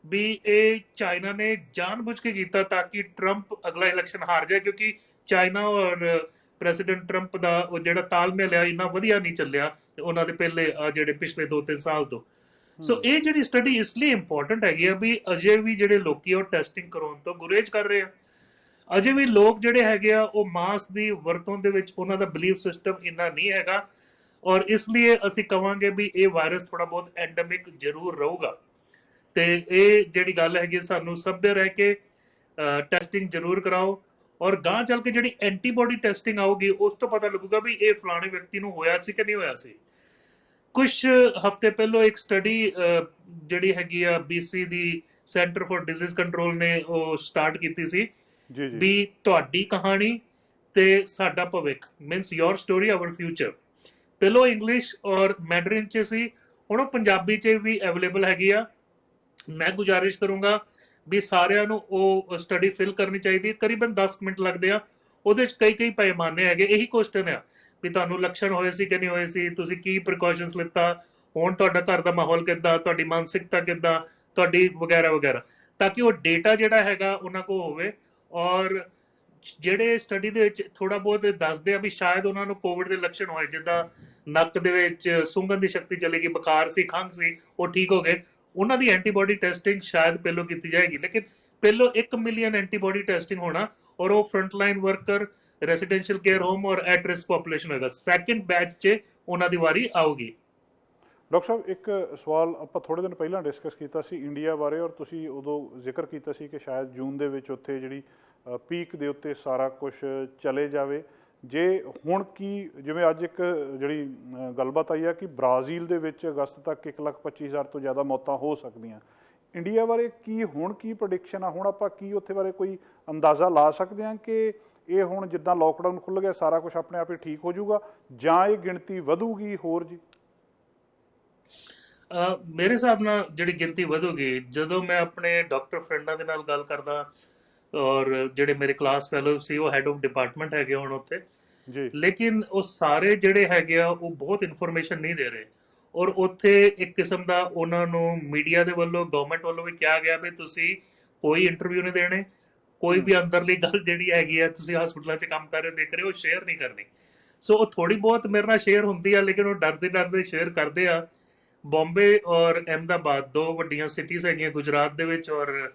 ਵੀ ਇਹ ਚਾਈਨਾ ਨੇ ਜਾਣਬੁੱਝ ਕੇ ਕੀਤਾ ਤਾਂ ਕਿ ਟਰੰਪ ਅਗਲਾ ਇਲੈਕਸ਼ਨ ਹਾਰ ਜਾਏ, ਕਿਉਂਕਿ ਚਾਈਨਾ ਔਰ ਪ੍ਰੈਜ਼ੀਡੈਂਟ ਟਰੰਪ ਦਾ ਉਹ ਜਿਹੜਾ ਤਾਲਮੇਲ ਆ ਇੰਨਾ ਵਧੀਆ ਨਹੀਂ ਚੱਲਿਆ ਉਹਨਾਂ ਦੇ ਪਹਿਲੇ ਜਿਹੜੇ ਪਿਛਲੇ 2-3 ਸਾਲ ਤੋਂ। ਸੋ ਇਹ ਜਿਹੜੀ ਸਟੱਡੀ ਇਸ ਲਈ ਇੰਪੋਰਟੈਂਟ ਹੈਗੀ ਆ ਵੀ ਅਜੇ ਵੀ ਜਿਹੜੇ ਲੋਕੀ ਉਹ ਟੈਸਟਿੰਗ ਕਰਾਉਣ ਤੋਂ ਗੁਰੇਜ਼ ਕਰ ਰਹੇ ਆ। ਅਜੇ ਵੀ ਲੋਕ ਜਿਹੜੇ ਹੈਗੇ ਆ ਉਹ ਮਾਸਕ ਦੀ ਵਰਤੋਂ ਦੇ ਵਿੱਚ ਉਹਨਾਂ ਦਾ ਬਿਲੀਫ ਸਿਸਟਮ ਇੰਨਾ ਨਹੀਂ ਹੈਗਾ, ਔਰ ਇਸ ਲਈ ਅਸੀਂ ਕਵਾਂਗੇ ਵੀ ਇਹ ਵਾਇਰਸ ਥੋੜਾ ਬਹੁਤ ਐਂਡੈਮਿਕ ਜ਼ਰੂਰ ਰਹੂਗਾ। ਤੇ ਇਹ ਜਿਹੜੀ ਗੱਲ ਹੈਗੀ ਸਾਨੂੰ ਸਭ्य ਰਹਿ ਕੇ ਟੈਸਟਿੰਗ ਜ਼ਰੂਰ ਕਰਾਓ, ਔਰ ਗਾਂ ਚੱਲ ਕੇ ਜਿਹੜੀ ਐਂਟੀਬਾਡੀ ਟੈਸਟਿੰਗ ਆਊਗੀ ਉਸ ਤੋਂ ਪਤਾ ਲੱਗੂਗਾ ਵੀ ਇਹ ਫਲਾਣੇ ਵਿਅਕਤੀ ਨੂੰ ਹੋਇਆ ਸੀ ਕਿ ਨਹੀਂ ਹੋਇਆ ਸੀ। ਕੁਝ ਹਫ਼ਤੇ ਪਹਿਲਾਂ ਇੱਕ ਸਟੱਡੀ ਜਿਹੜੀ ਹੈਗੀ ਆ BC the centre for disease control ਨੇ ਉਹ ਸਟਾਰਟ ਕੀਤੀ ਸੀ ਵੀ ਤੁਹਾਡੀ ਕਹਾਣੀ ਤੇ ਸਾਡਾ ਭਵਿੱਖ, ਮੀਨਸ ਯੋਰ ਸਟੋਰੀ ਆਵਰ ਫਿਊਚਰ। ਪਹਿਲਾਂ ਇੰਗਲਿਸ਼ ਔਰ ਮੈਂਡਰਿਨ 'ਚ ਸੀ, ਹੁਣ ਉਹ ਪੰਜਾਬੀ 'ਚ ਵੀ ਅਵੇਲੇਬਲ ਹੈਗੀ ਆ। ਮੈਂ ਗੁਜ਼ਾਰਿਸ਼ ਕਰੂੰਗਾ ਵੀ ਸਾਰਿਆਂ ਨੂੰ ਉਹ ਸਟੱਡੀ ਫਿਲ ਕਰਨੀ ਚਾਹੀਦੀ। ਕਰੀਬਨ 10 ਮਿੰਟ ਲੱਗਦੇ ਆ, ਉਹਦੇ 'ਚ ਕਈ ਪੈਮਾਨੇ ਹੈਗੇ। ਇਹੀ ਕੁਐਸਚਨ ਆ ਵੀ ਤੁਹਾਨੂੰ ਲੱਛਣ ਹੋਏ ਸੀ ਕਿ ਨਹੀਂ ਹੋਏ ਸੀ, ਤੁਸੀਂ ਕੀ ਪ੍ਰੀਕਾਸ਼ਨਸ ਲਿੱਤਾ, ਹੁਣ ਤੁਹਾਡਾ ਘਰ ਦਾ ਮਾਹੌਲ ਕਿੱਦਾਂ, ਤੁਹਾਡੀ ਮਾਨਸਿਕਤਾ ਕਿੱਦਾਂ, ਤੁਹਾਡੀ ਵਗੈਰਾ ਵਗੈਰਾ, ਤਾਂ ਕਿ ਉਹ ਡੇਟਾ ਜਿਹੜਾ ਹੈਗਾ ਉਹਨਾਂ ਕੋਲ ਹੋਵੇ। ਔਰ ਜਿਹੜੇ ਸਟੱਡੀ ਦੇ ਵਿੱਚ ਥੋੜਾ ਬਹੁਤ ਦੱਸਦੇ ਆ ਵੀ ਸ਼ਾਇਦ ਉਹਨਾਂ ਨੂੰ ਕੋਵਿਡ ਦੇ ਲੱਛਣ ਹੋਏ, ਜਿੱਦਾਂ ਨੱਕ ਦੇ ਵਿੱਚ ਸੁੰਘਣ ਦੀ ਸ਼ਕਤੀ ਚਲੀ ਗਈ, ਬੁਖਾਰ ਸੀ, ਖੰਘ ਸੀ, ਉਹ ਠੀਕ ਹੋ ਗਏ, ਉਹਨਾਂ ਦੀ ਐਂਟੀਬਾਡੀ ਟੈਸਟਿੰਗ ਸ਼ਾਇਦ ਪਹਿਲੋਂ ਕੀਤੀ ਜਾਏਗੀ। ਲੇਕਿਨ ਪਹਿਲੋਂ 1 ਮਿਲੀਅਨ ਐਂਟੀਬਾਡੀ ਟੈਸਟਿੰਗ ਹੋਣਾ, ਔਰ ਉਹ frontline worker, residential care home ਔਰ ਐਟ ਰਿਸਕ ਪੋਪੂਲੇਸ਼ਨ ਹੋਏਗਾ। ਸੈਕੰਡ ਬੈਚ 'ਚ ਉਹਨਾਂ ਦੀ ਵਾਰੀ ਆਊਗੀ। ਡਾਕਟਰ ਸਾਹਿਬ, ਇੱਕ ਸਵਾਲ ਆਪਾਂ ਥੋੜੇ ਦਿਨ ਪਹਿਲਾਂ ਡਿਸਕਸ ਕੀਤਾ ਸੀ ਇੰਡੀਆ ਬਾਰੇ, ਔਰ ਤੁਸੀਂ ਉਦੋਂ ਜ਼ਿਕਰ ਕੀਤਾ ਸੀ ਕਿ ਸ਼ਾਇਦ ਜੂਨ ਦੇ ਵਿੱਚ ਉੱਥੇ ਜਿਹੜੀ ਪੀਕ ਦੇ ਉੱਤੇ ਸਾਰਾ ਕੁਝ ਚਲੇ ਜਾਵੇ। ਜੇ ਹੁਣ ਕੀ, ਜਿਵੇਂ ਅੱਜ ਇੱਕ ਜਿਹੜੀ ਗੱਲਬਾਤ ਆਈ ਆ ਕਿ ਬ੍ਰਾਜ਼ੀਲ ਦੇ ਵਿੱਚ ਅਗਸਤ ਤੱਕ 1,25,000 ਤੋਂ ਜ਼ਿਆਦਾ ਮੌਤਾਂ ਹੋ ਸਕਦੀਆਂ, ਇੰਡੀਆ ਬਾਰੇ ਕੀ ਹੁਣ ਕੀ ਪ੍ਰੈਡਿਕਸ਼ਨ ਆ? ਹੁਣ ਆਪਾਂ ਕੀ ਉੱਥੇ ਬਾਰੇ ਕੋਈ ਅੰਦਾਜ਼ਾ ਲਾ ਸਕਦੇ ਹਾਂ ਕਿ ਇਹ ਹੁਣ ਜਿੱਦਾਂ ਲੋਕਡਾਊਨ ਖੁੱਲ੍ਹ ਗਿਆ ਸਾਰਾ ਕੁਝ ਆਪਣੇ ਆਪ ਹੀ ਠੀਕ ਹੋ ਜਾਊਗਾ, ਜਾਂ ਇਹ ਗਿਣਤੀ ਵਧੂਗੀ ਹੋਰ ਜੀ? ਮੇਰੇ ਹਿਸਾਬ ਨਾਲ ਜਿਹੜੀ ਗਿਣਤੀ ਵਧੂਗੀ, ਜਦੋਂ ਮੈਂ ਆਪਣੇ ਡਾਕਟਰ ਫਰੈਂਡਾਂ ਦੇ ਨਾਲ ਗੱਲ ਕਰਦਾ, ਔਰ ਜਿਹੜੇ ਮੇਰੇ ਕਲਾਸ ਫੈਲੋ ਸੀ ਉਹ ਹੈਡ ਆਫ ਡਿਪਾਰਟਮੈਂਟ ਹੈਗੇ ਹੁਣ ਉੱਥੇ ਜੀ, ਲੇਕਿਨ ਉਹ ਸਾਰੇ ਜਿਹੜੇ ਹੈਗੇ ਆ ਉਹ ਬਹੁਤ ਇਨਫੋਰਮੇਸ਼ਨ ਨਹੀਂ ਦੇ ਰਹੇ। ਔਰ ਉੱਥੇ ਇੱਕ ਕਿਸਮ ਦਾ ਉਹਨਾਂ ਨੂੰ ਮੀਡੀਆ ਦੇ ਵੱਲੋਂ, ਗਵਰਨਮੈਂਟ ਵੱਲੋਂ ਵੀ ਕਿਹਾ ਗਿਆ ਵੀ ਤੁਸੀਂ ਕੋਈ ਇੰਟਰਵਿਊ ਨਹੀਂ ਦੇਣੇ, ਕੋਈ ਵੀ ਅੰਦਰਲੀ ਗੱਲ ਜਿਹੜੀ ਹੈਗੀ ਆ, ਤੁਸੀਂ ਹਸਪਤਾਲਾਂ 'ਚ ਕੰਮ ਕਰ ਰਹੇ ਦੇਖ ਰਹੇ ਹੋ, ਸ਼ੇਅਰ ਨਹੀਂ ਕਰਨੀ। ਸੋ ਉਹ ਥੋੜੀ ਬਹੁਤ ਮੇਰੇ ਨਾਲ ਸ਼ੇਅਰ ਹੁੰਦੀ ਆ, ਲੇਕਿਨ ਉਹ ਡਰਦੇ ਸ਼ੇਅਰ ਕਰਦੇ ਆ। ਬੰਬੇ ਔਰ ਅਹਿਮਦਾਬਾਦ 2 ਵੱਡੀਆਂ ਸਿਟੀਜ਼ ਹੈਗੀਆਂ ਗੁਜਰਾਤ ਦੇ ਵਿੱਚ ਔਰ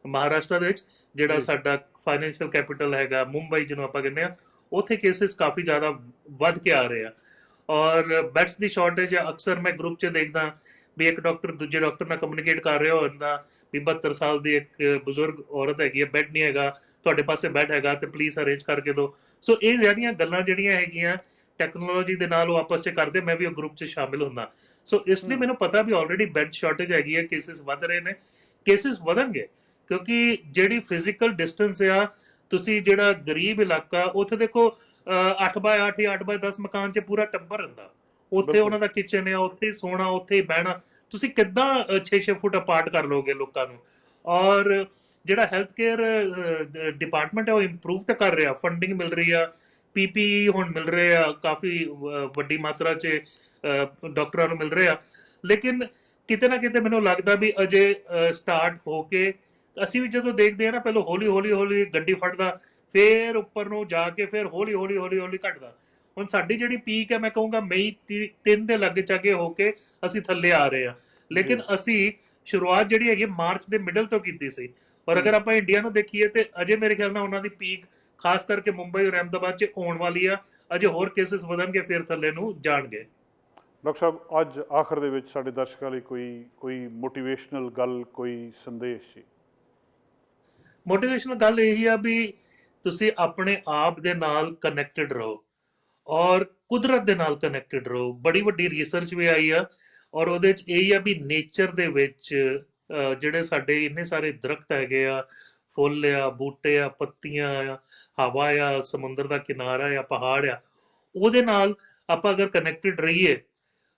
ਮਹਾਰਾਸ਼ਟਰ ਦੇ ਵਿੱਚ, ਜਿਹੜਾ ਸਾਡਾ ਫਾਈਨੈਂਸ਼ੀਅਲ ਕੈਪੀਟਲ ਹੈਗਾ ਮੁੰਬਈ ਜਿਹਨੂੰ ਆਪਾਂ ਕਹਿੰਦੇ ਆ, ਉੱਥੇ ਕੇਸਿਸ ਕਾਫੀ ਜ਼ਿਆਦਾ ਵੱਧ ਕੇ ਆ ਰਹੇ ਆ। ਔਰ ਬੈਡਸ ਦੀ ਸ਼ਾਰਟੇਜ ਆ। ਅਕਸਰ ਮੈਂ ਗਰੁੱਪ 'ਚ ਦੇਖਦਾ ਵੀ ਇੱਕ ਡਾਕਟਰ ਦੂਜੇ ਡਾਕਟਰ ਨਾਲ ਕਮਿਊਨੀਕੇਟ ਕਰ ਰਿਹਾ ਹੁੰਦਾ ਵੀ 72 ਸਾਲ ਦੀ ਇੱਕ ਬਜ਼ੁਰਗ ਔਰਤ ਹੈਗੀ ਹੈ, ਬੈੱਡ ਨਹੀਂ ਹੈਗਾ, ਤੁਹਾਡੇ ਪਾਸੇ ਬੈੱਡ ਹੈਗਾ ਤੇ ਪਲੀਜ਼ ਅਰੇਂਜ ਕਰਕੇ ਦਿਓ। ਸੋ ਇਹ ਜਿਹੜੀਆਂ ਗੱਲਾਂ ਜਿਹੜੀਆਂ ਹੈਗੀਆਂ ਟੈਕਨੋਲੋਜੀ ਦੇ ਨਾਲ ਉਹ ਆਪਸ 'ਚ ਕਰਦੇ, ਮੈਂ ਵੀ ਉਹ ਗਰੁੱਪ 'ਚ ਸ਼ਾਮਿਲ ਹੁੰਦਾ। ਸੋ ਇਸ ਲਈ ਮੈਨੂੰ ਪਤਾ ਵੀ ਆਲਰੇਡੀ ਬੈੱਡ ਸ਼ਾਰਟੇਜ ਹੈਗੀ ਹੈ, ਕੇਸਿਸ ਵੱਧ ਰਹੇ ਨੇ, ਕੇਸਿਸ ਵਧਣਗੇ, ਕਿਉਂਕਿ ਜਿਹੜੀ ਫਿਜ਼ੀਕਲ ਡਿਸਟੈਂਸ ਆ, ਤੁਸੀਂ ਜਿਹੜਾ ਗਰੀਬ ਇਲਾਕਾ ਉੱਥੇ ਦੇਖੋ 8x8 ਜਾਂ 8x10 ਮਕਾਨ 'ਚ ਪੂਰਾ ਟੱਬਰ ਰਹਿੰਦਾ, ਉੱਥੇ ਉਹਨਾਂ ਦਾ ਕਿਚਨ ਆ, ਉੱਥੇ ਹੀ ਸੋਣਾ, ਉੱਥੇ ਹੀ ਬਹਿਣਾ, ਤੁਸੀਂ ਕਿੱਦਾਂ 6-6 ਫੁੱਟ ਅਪਾਰਟ ਕਰ ਲੋਗੇ ਲੋਕਾਂ ਨੂੰ? ਔਰ ਜਿਹੜਾ ਹੈਲਥ ਕੇਅਰ ਡਿਪਾਰਟਮੈਂਟ ਹੈ ਉਹ ਇੰਪਰੂਵ ਤਾਂ ਕਰ ਰਿਹਾ, ਫੰਡਿੰਗ ਮਿਲ ਰਹੀ ਆ, PPE ਹੁਣ ਮਿਲ ਰਹੇ ਆ ਕਾਫੀ ਵੱਡੀ ਮਾਤਰਾ 'ਚ ਡਾਕਟਰਾਂ ਨੂੰ ਮਿਲ ਰਹੇ ਆ, ਲੇਕਿਨ ਕਿਤੇ ਨਾ ਕਿਤੇ ਮੈਨੂੰ ਲੱਗਦਾ ਵੀ ਅਜੇ ਸਟਾਰਟ ਹੋ ਕੇ ਅਸੀਂ ਵੀ ਜਦੋਂ ਦੇਖਦੇ ਆ ਨਾ, ਪਹਿਲਾਂ ਹੌਲੀ ਗੱਡੀ ਫੜਦਾ, ਫੇਰ ਉੱਪਰ ਨੂੰ ਜਾ ਕੇ ਫਿਰ ਹੌਲੀ ਘਟਦਾ। ਹੁਣ ਸਾਡੀ ਜਿਹੜੀ ਪੀਕ ਹੈ, ਮੈਂ ਕਹੂੰਗਾ ਮਈ 3 ਦੇ ਲੱਗ ਚਾਗੇ ਹੋ ਕੇ ਅਸੀਂ ਥੱਲੇ ਆ ਰਹੇ ਆ, ਲੇਕਿਨ ਅਸੀਂ ਸ਼ੁਰੂਆਤ ਜਿਹੜੀ ਹੈਗੀ ਮਾਰਚ ਦੇ ਮਿਡਲ ਤੋਂ ਕੀਤੀ ਸੀ। ਔਰ ਅਗਰ ਆਪਾਂ ਇੰਡੀਆ ਨੂੰ ਦੇਖੀਏ ਤੇ ਅਜੇ ਮੇਰੇ ਖਿਆਲ ਨਾਲ ਉਹਨਾਂ ਦੀ ਪੀਕ ਖਾਸ ਕਰਕੇ ਮੁੰਬਈ ਔਰ ਅਹਿਮਦਾਬਾਦ 'ਚ ਆਉਣ ਵਾਲੀ ਆ। ਅਜੇ ਹੋਰ ਕੇਸਿਸ ਵਧਣਗੇ, ਫਿਰ ਥੱਲੇ ਨੂੰ ਜਾਣਗੇ। ਡਾਕਟਰ ਸਾਹਿਬ, ਅੱਜ ਆਖਰ ਦੇ ਵਿੱਚ ਸਾਡੇ ਦਰਸ਼ਕਾਂ ਲਈ ਕੋਈ ਮੋਟੀਵੇਸ਼ਨਲ ਗੱਲ, ਕੋਈ ਸੰਦੇਸ਼ ਜੀ? ਮੋਟੀਵੇਸ਼ਨਲ ਗੱਲ ਇਹੀ ਆ ਵੀ ਤੁਸੀਂ ਆਪਣੇ ਆਪ ਦੇ ਨਾਲ ਕਨੈਕਟਡ ਰਹੋ ਔਰ ਕੁਦਰਤ ਦੇ ਨਾਲ ਕਨੈਕਟਡ ਰਹੋ। ਬੜੀ ਵੱਡੀ ਰਿਸਰਚ ਵੀ ਆਈ ਆ ਔਰ ਉਹਦੇ 'ਚ ਇਹੀ ਆ ਵੀ ਨੇਚਰ ਦੇ ਵਿੱਚ ਜਿਹੜੇ ਸਾਡੇ ਇੰਨੇ ਸਾਰੇ ਦਰਖਤ ਹੈਗੇ ਆ, ਫੁੱਲ ਆ, ਬੂਟੇ ਆ, ਪੱਤੀਆਂ ਆ, ਹਵਾ ਆ, ਸਮੁੰਦਰ ਦਾ ਕਿਨਾਰਾ ਆ, ਪਹਾੜ ਆ, ਉਹਦੇ ਨਾਲ ਆਪਾਂ ਅਗਰ ਕਨੈਕਟਡ ਰਹੀਏ,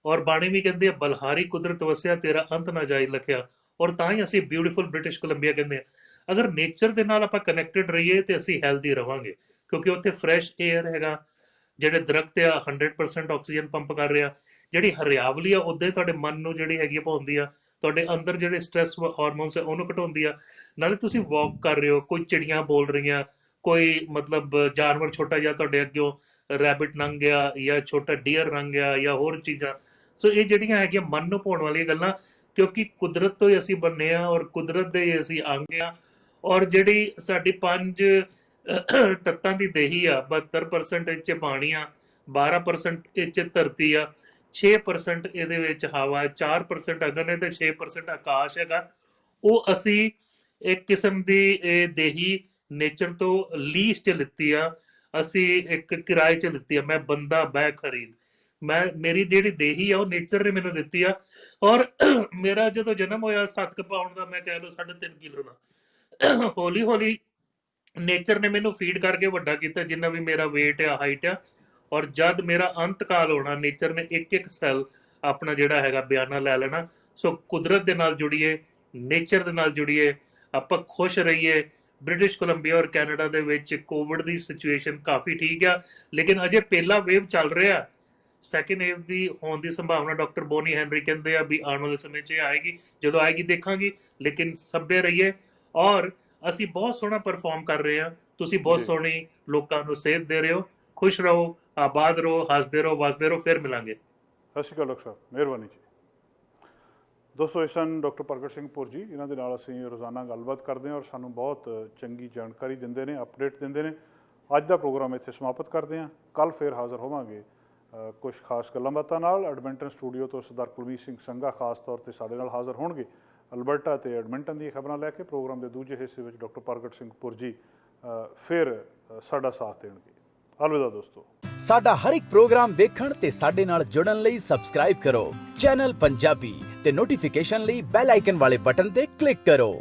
ਔਰ ਬਾਣੀ ਵੀ ਕਹਿੰਦੇ ਆ ਬਲਹਾਰੀ ਕੁਦਰਤ ਵਸਿਆ ਤੇਰਾ ਅੰਤ ਨਾ ਜਾਈ ਲਖਿਆ, ਔਰ ਤਾਂ ਹੀ ਅਸੀਂ ਬਿਊਟੀਫੁਲ ਬ੍ਰਿਟਿਸ਼ ਕੋਲੰਬੀਆ ਕਹਿੰਦੇ ਆ। ਅਗਰ ਨੇਚਰ ਦੇ ਨਾਲ ਆਪਾਂ ਕਨੈਕਟਡ ਰਹੀਏ ਤੇ ਅਸੀਂ ਹੈਲਦੀ ਰਵਾਂਗੇ, ਕਿਉਂਕਿ ਉੱਥੇ ਫਰੈਸ਼ ਏਅਰ ਹੈਗਾ, ਜਿਹੜੇ ਦਰਖਤ ਆ 100% ਆਕਸੀਜਨ ਪੰਪ ਕਰ ਰਿਹਾ, ਜਿਹੜੀ ਹਰਿਆਵਲੀ ਆ ਉਦਾਂ ਹੀ ਤੁਹਾਡੇ ਮਨ ਨੂੰ ਜਿਹੜੀ ਹੈਗੀ ਪਾਉਂਦੀ ਆ, ਤੁਹਾਡੇ ਅੰਦਰ ਜਿਹੜੇ ਸਟ੍ਰੈਸ ਹਾਰਮੋਨਸ ਆ ਉਹਨੂੰ ਘਟਾਉਂਦੀ ਆ। ਨਾਲੇ ਤੁਸੀਂ ਵਾਕ ਕਰ ਰਹੇ ਹੋ, ਕੋਈ ਚਿੜੀਆਂ ਬੋਲ ਰਹੀਆਂ, ਕੋਈ ਮਤਲਬ ਜਾਨਵਰ ਛੋਟਾ ਜਿਹਾ ਤੁਹਾਡੇ ਅੱਗਿਓਂ ਰੈਬਿਟ ਲੰਘ ਗਿਆ ਜਾਂ ਛੋਟਾ ਡੀਅਰ ਲੰਘ ਗਿਆ ਜਾਂ ਹੋਰ ਚੀਜ਼ਾਂ। ਸੋ ਇਹ ਜਿਹੜੀਆਂ ਹੈਗੀਆਂ ਮਨ ਨੂੰ ਭਾਉਣ ਵਾਲੀਆਂ ਗੱਲਾਂ, ਕਿਉਂਕਿ ਕੁਦਰਤ ਤੋਂ ਹੀ ਅਸੀਂ ਬੰਨੇ ਆ ਔਰ ਕੁਦਰਤ ਦੇ ਹੀ ਅਸੀਂ ਅੰਗ ਆ। ਔਰ ਜਿਹੜੀ ਸਾਡੀ 5 ਤੱਤਾਂ ਦੀ ਦੇਹੀ ਆ, 72% ਇਹ 'ਚ ਪਾਣੀ ਆ, 12% ਇਹ 'ਚ ਧਰਤੀ ਆ, 6% ਇਹਦੇ ਵਿੱਚ ਹਵਾ ਹੈ, 4% ਅਗਨ ਹੈ ਤੇ 6% ਆਕਾਸ਼ ਹੈਗਾ। ਉਹ ਅਸੀਂ ਇੱਕ ਕਿਸਮ ਦੀ ਇਹ ਦੇਹੀ ਨੇਚਰ ਤੋਂ ਲੀਜ਼ 'ਚ ਲਿੱਤੀ ਆ, ਅਸੀਂ ਇੱਕ ਕਿਰਾਏ 'ਚ ਲਿੱਤੀ ਆ। ਮੈਂ ਬੰਦਾ ਬਹਿ ਖਰੀਦ, ਮੇਰੀ ਜਿਹੜੀ ਦੇਹੀ ਆ ਉਹ ਨੇਚਰ ਨੇ ਮੈਨੂੰ ਦਿੱਤੀ ਆ। ਔਰ ਮੇਰਾ ਜਦੋਂ ਜਨਮ ਹੋਇਆ 7 ਪਾਉਂਡ ਦਾ, ਮੈਂ ਕਹਿ ਲਓ 3.5 ਕਿਲੋ ਦਾ, ਹੌਲੀ ਹੌਲੀ ਨੇਚਰ ਨੇ ਮੈਨੂੰ ਫੀਡ ਕਰਕੇ ਵੱਡਾ ਕੀਤਾ, ਜਿੰਨਾ ਵੀ ਮੇਰਾ weight ਆ, ਹਾਈਟ ਆ। ਔਰ ਜਦ ਮੇਰਾ ਅੰਤ ਕਾਲ ਹੋਣਾ, ਨੇਚਰ ਨੇ ਇੱਕ ਇੱਕ ਸੈੱਲ ਆਪਣਾ ਜਿਹੜਾ ਹੈਗਾ ਬਿਆਨਾ ਲੈ ਲੈਣਾ। ਸੋ ਕੁਦਰਤ ਦੇ ਨਾਲ ਜੁੜੀਏ, ਨੇਚਰ ਦੇ ਨਾਲ ਜੁੜੀਏ, ਆਪਾਂ ਖੁਸ਼ ਰਹੀਏ। ਬ੍ਰਿਟਿਸ਼ ਕੋਲੰਬੀਆ ਔਰ ਕੈਨੇਡਾ ਦੇ ਵਿੱਚ ਕੋਵਿਡ ਦੀ ਸਿਚੁਏਸ਼ਨ ਕਾਫੀ ਠੀਕ ਆ, ਲੇਕਿਨ ਅਜੇ ਪਹਿਲਾ ਵੇਵ ਚੱਲ ਰਿਹਾ। ਸੈਕਿੰਡ ਵੇਵ ਦੀ ਹੋਣ ਦੀ ਸੰਭਾਵਨਾ ਡਾਕਟਰ ਬੋਨੀ ਹੈਨਰੀ ਕਹਿੰਦੇ ਆ ਵੀ ਆਉਣ ਵਾਲੇ ਸਮੇਂ 'ਚ ਆਏਗੀ। ਜਦੋਂ ਆਏਗੀ ਦੇਖਾਂਗੇ, ਲੇਕਿਨ ਸੱਭੇ ਰਹੀਏ। ਔਰ ਅਸੀਂ ਬਹੁਤ ਸੋਹਣਾ ਪਰਫਾਰਮ ਕਰ ਰਹੇ ਹਾਂ, ਤੁਸੀਂ ਬਹੁਤ ਸੋਹਣੀ ਲੋਕਾਂ ਨੂੰ ਸੇਧ ਦੇ ਰਹੇ ਹੋ। ਖੁਸ਼ ਰਹੋ, ਆਬਾਦ ਰਹੋ, ਹੱਸਦੇ ਰਹੋ, ਵਸਦੇ ਰਹੋ। ਫਿਰ ਮਿਲਾਂਗੇ। ਸਤਿ ਸ਼੍ਰੀ ਅਕਾਲ ਡਾਕਟਰ ਸਾਹਿਬ, ਮਿਹਰਬਾਨੀ ਜੀ। ਦੋਸਤੋ, ਇਸ ਸਨ ਡਾਕਟਰ ਪ੍ਰਗਟ ਸਿੰਘ ਪੁਰ ਜੀ। ਇਹਨਾਂ ਦੇ ਨਾਲ ਅਸੀਂ ਰੋਜ਼ਾਨਾ ਗੱਲਬਾਤ ਕਰਦੇ ਹਾਂ ਔਰ ਸਾਨੂੰ ਬਹੁਤ ਚੰਗੀ ਜਾਣਕਾਰੀ ਦਿੰਦੇ ਨੇ, ਅਪਡੇਟ ਦਿੰਦੇ ਨੇ। ਅੱਜ ਦਾ ਪ੍ਰੋਗਰਾਮ ਇੱਥੇ ਸਮਾਪਤ ਕਰਦੇ ਹਾਂ। ਕੱਲ੍ਹ ਫਿਰ ਹਾਜ਼ਰ ਹੋਵਾਂਗੇ ਕੁਝ ਖਾਸ ਗੱਲਾਂ ਬਾਤਾਂ ਨਾਲ। ਐਡਮਿੰਟਨ ਸਟੂਡੀਓ ਤੋਂ ਸਰਦਾਰ ਕੁਲਵੀਰ ਸਿੰਘ ਸੰਘਾ ਖਾਸ ਤੌਰ 'ਤੇ ਸਾਡੇ ਨਾਲ ਹਾਜ਼ਰ ਹੋਣਗੇ। ਅਲਬਰਟਾ ਤੇ ਐਡਮਿੰਟਨ ਦੀਆਂ ਖਬਰਾਂ ਲੈ ਕੇ ਪ੍ਰੋਗਰਾਮ ਦੇ ਦੂਜੇ ਹਿੱਸੇ ਵਿੱਚ ਡਾਕਟਰ ਪ੍ਰਗਟ ਸਿੰਘ ਪੁਰ ਜੀ ਫਿਰ ਸਾਡਾ ਸਾਥ ਦੇਣਗੇ। ਅਲਵਿਦਾ ਦੋਸਤੋ। ਸਾਡਾ ਹਰ ਇੱਕ ਪ੍ਰੋਗਰਾਮ ਦੇਖਣ ਤੇ ਸਾਡੇ ਨਾਲ ਜੁੜਨ ਲਈ ਸਬਸਕ੍ਰਾਈਬ ਕਰੋ ਚੈਨਲ ਪੰਜਾਬੀ ਤੇ ਨੋਟੀਫਿਕੇਸ਼ਨ ਲਈ ਬੈਲ ਆਈਕਨ ਵਾਲੇ ਬਟਨ ਤੇ ਕਲਿੱਕ ਕਰੋ।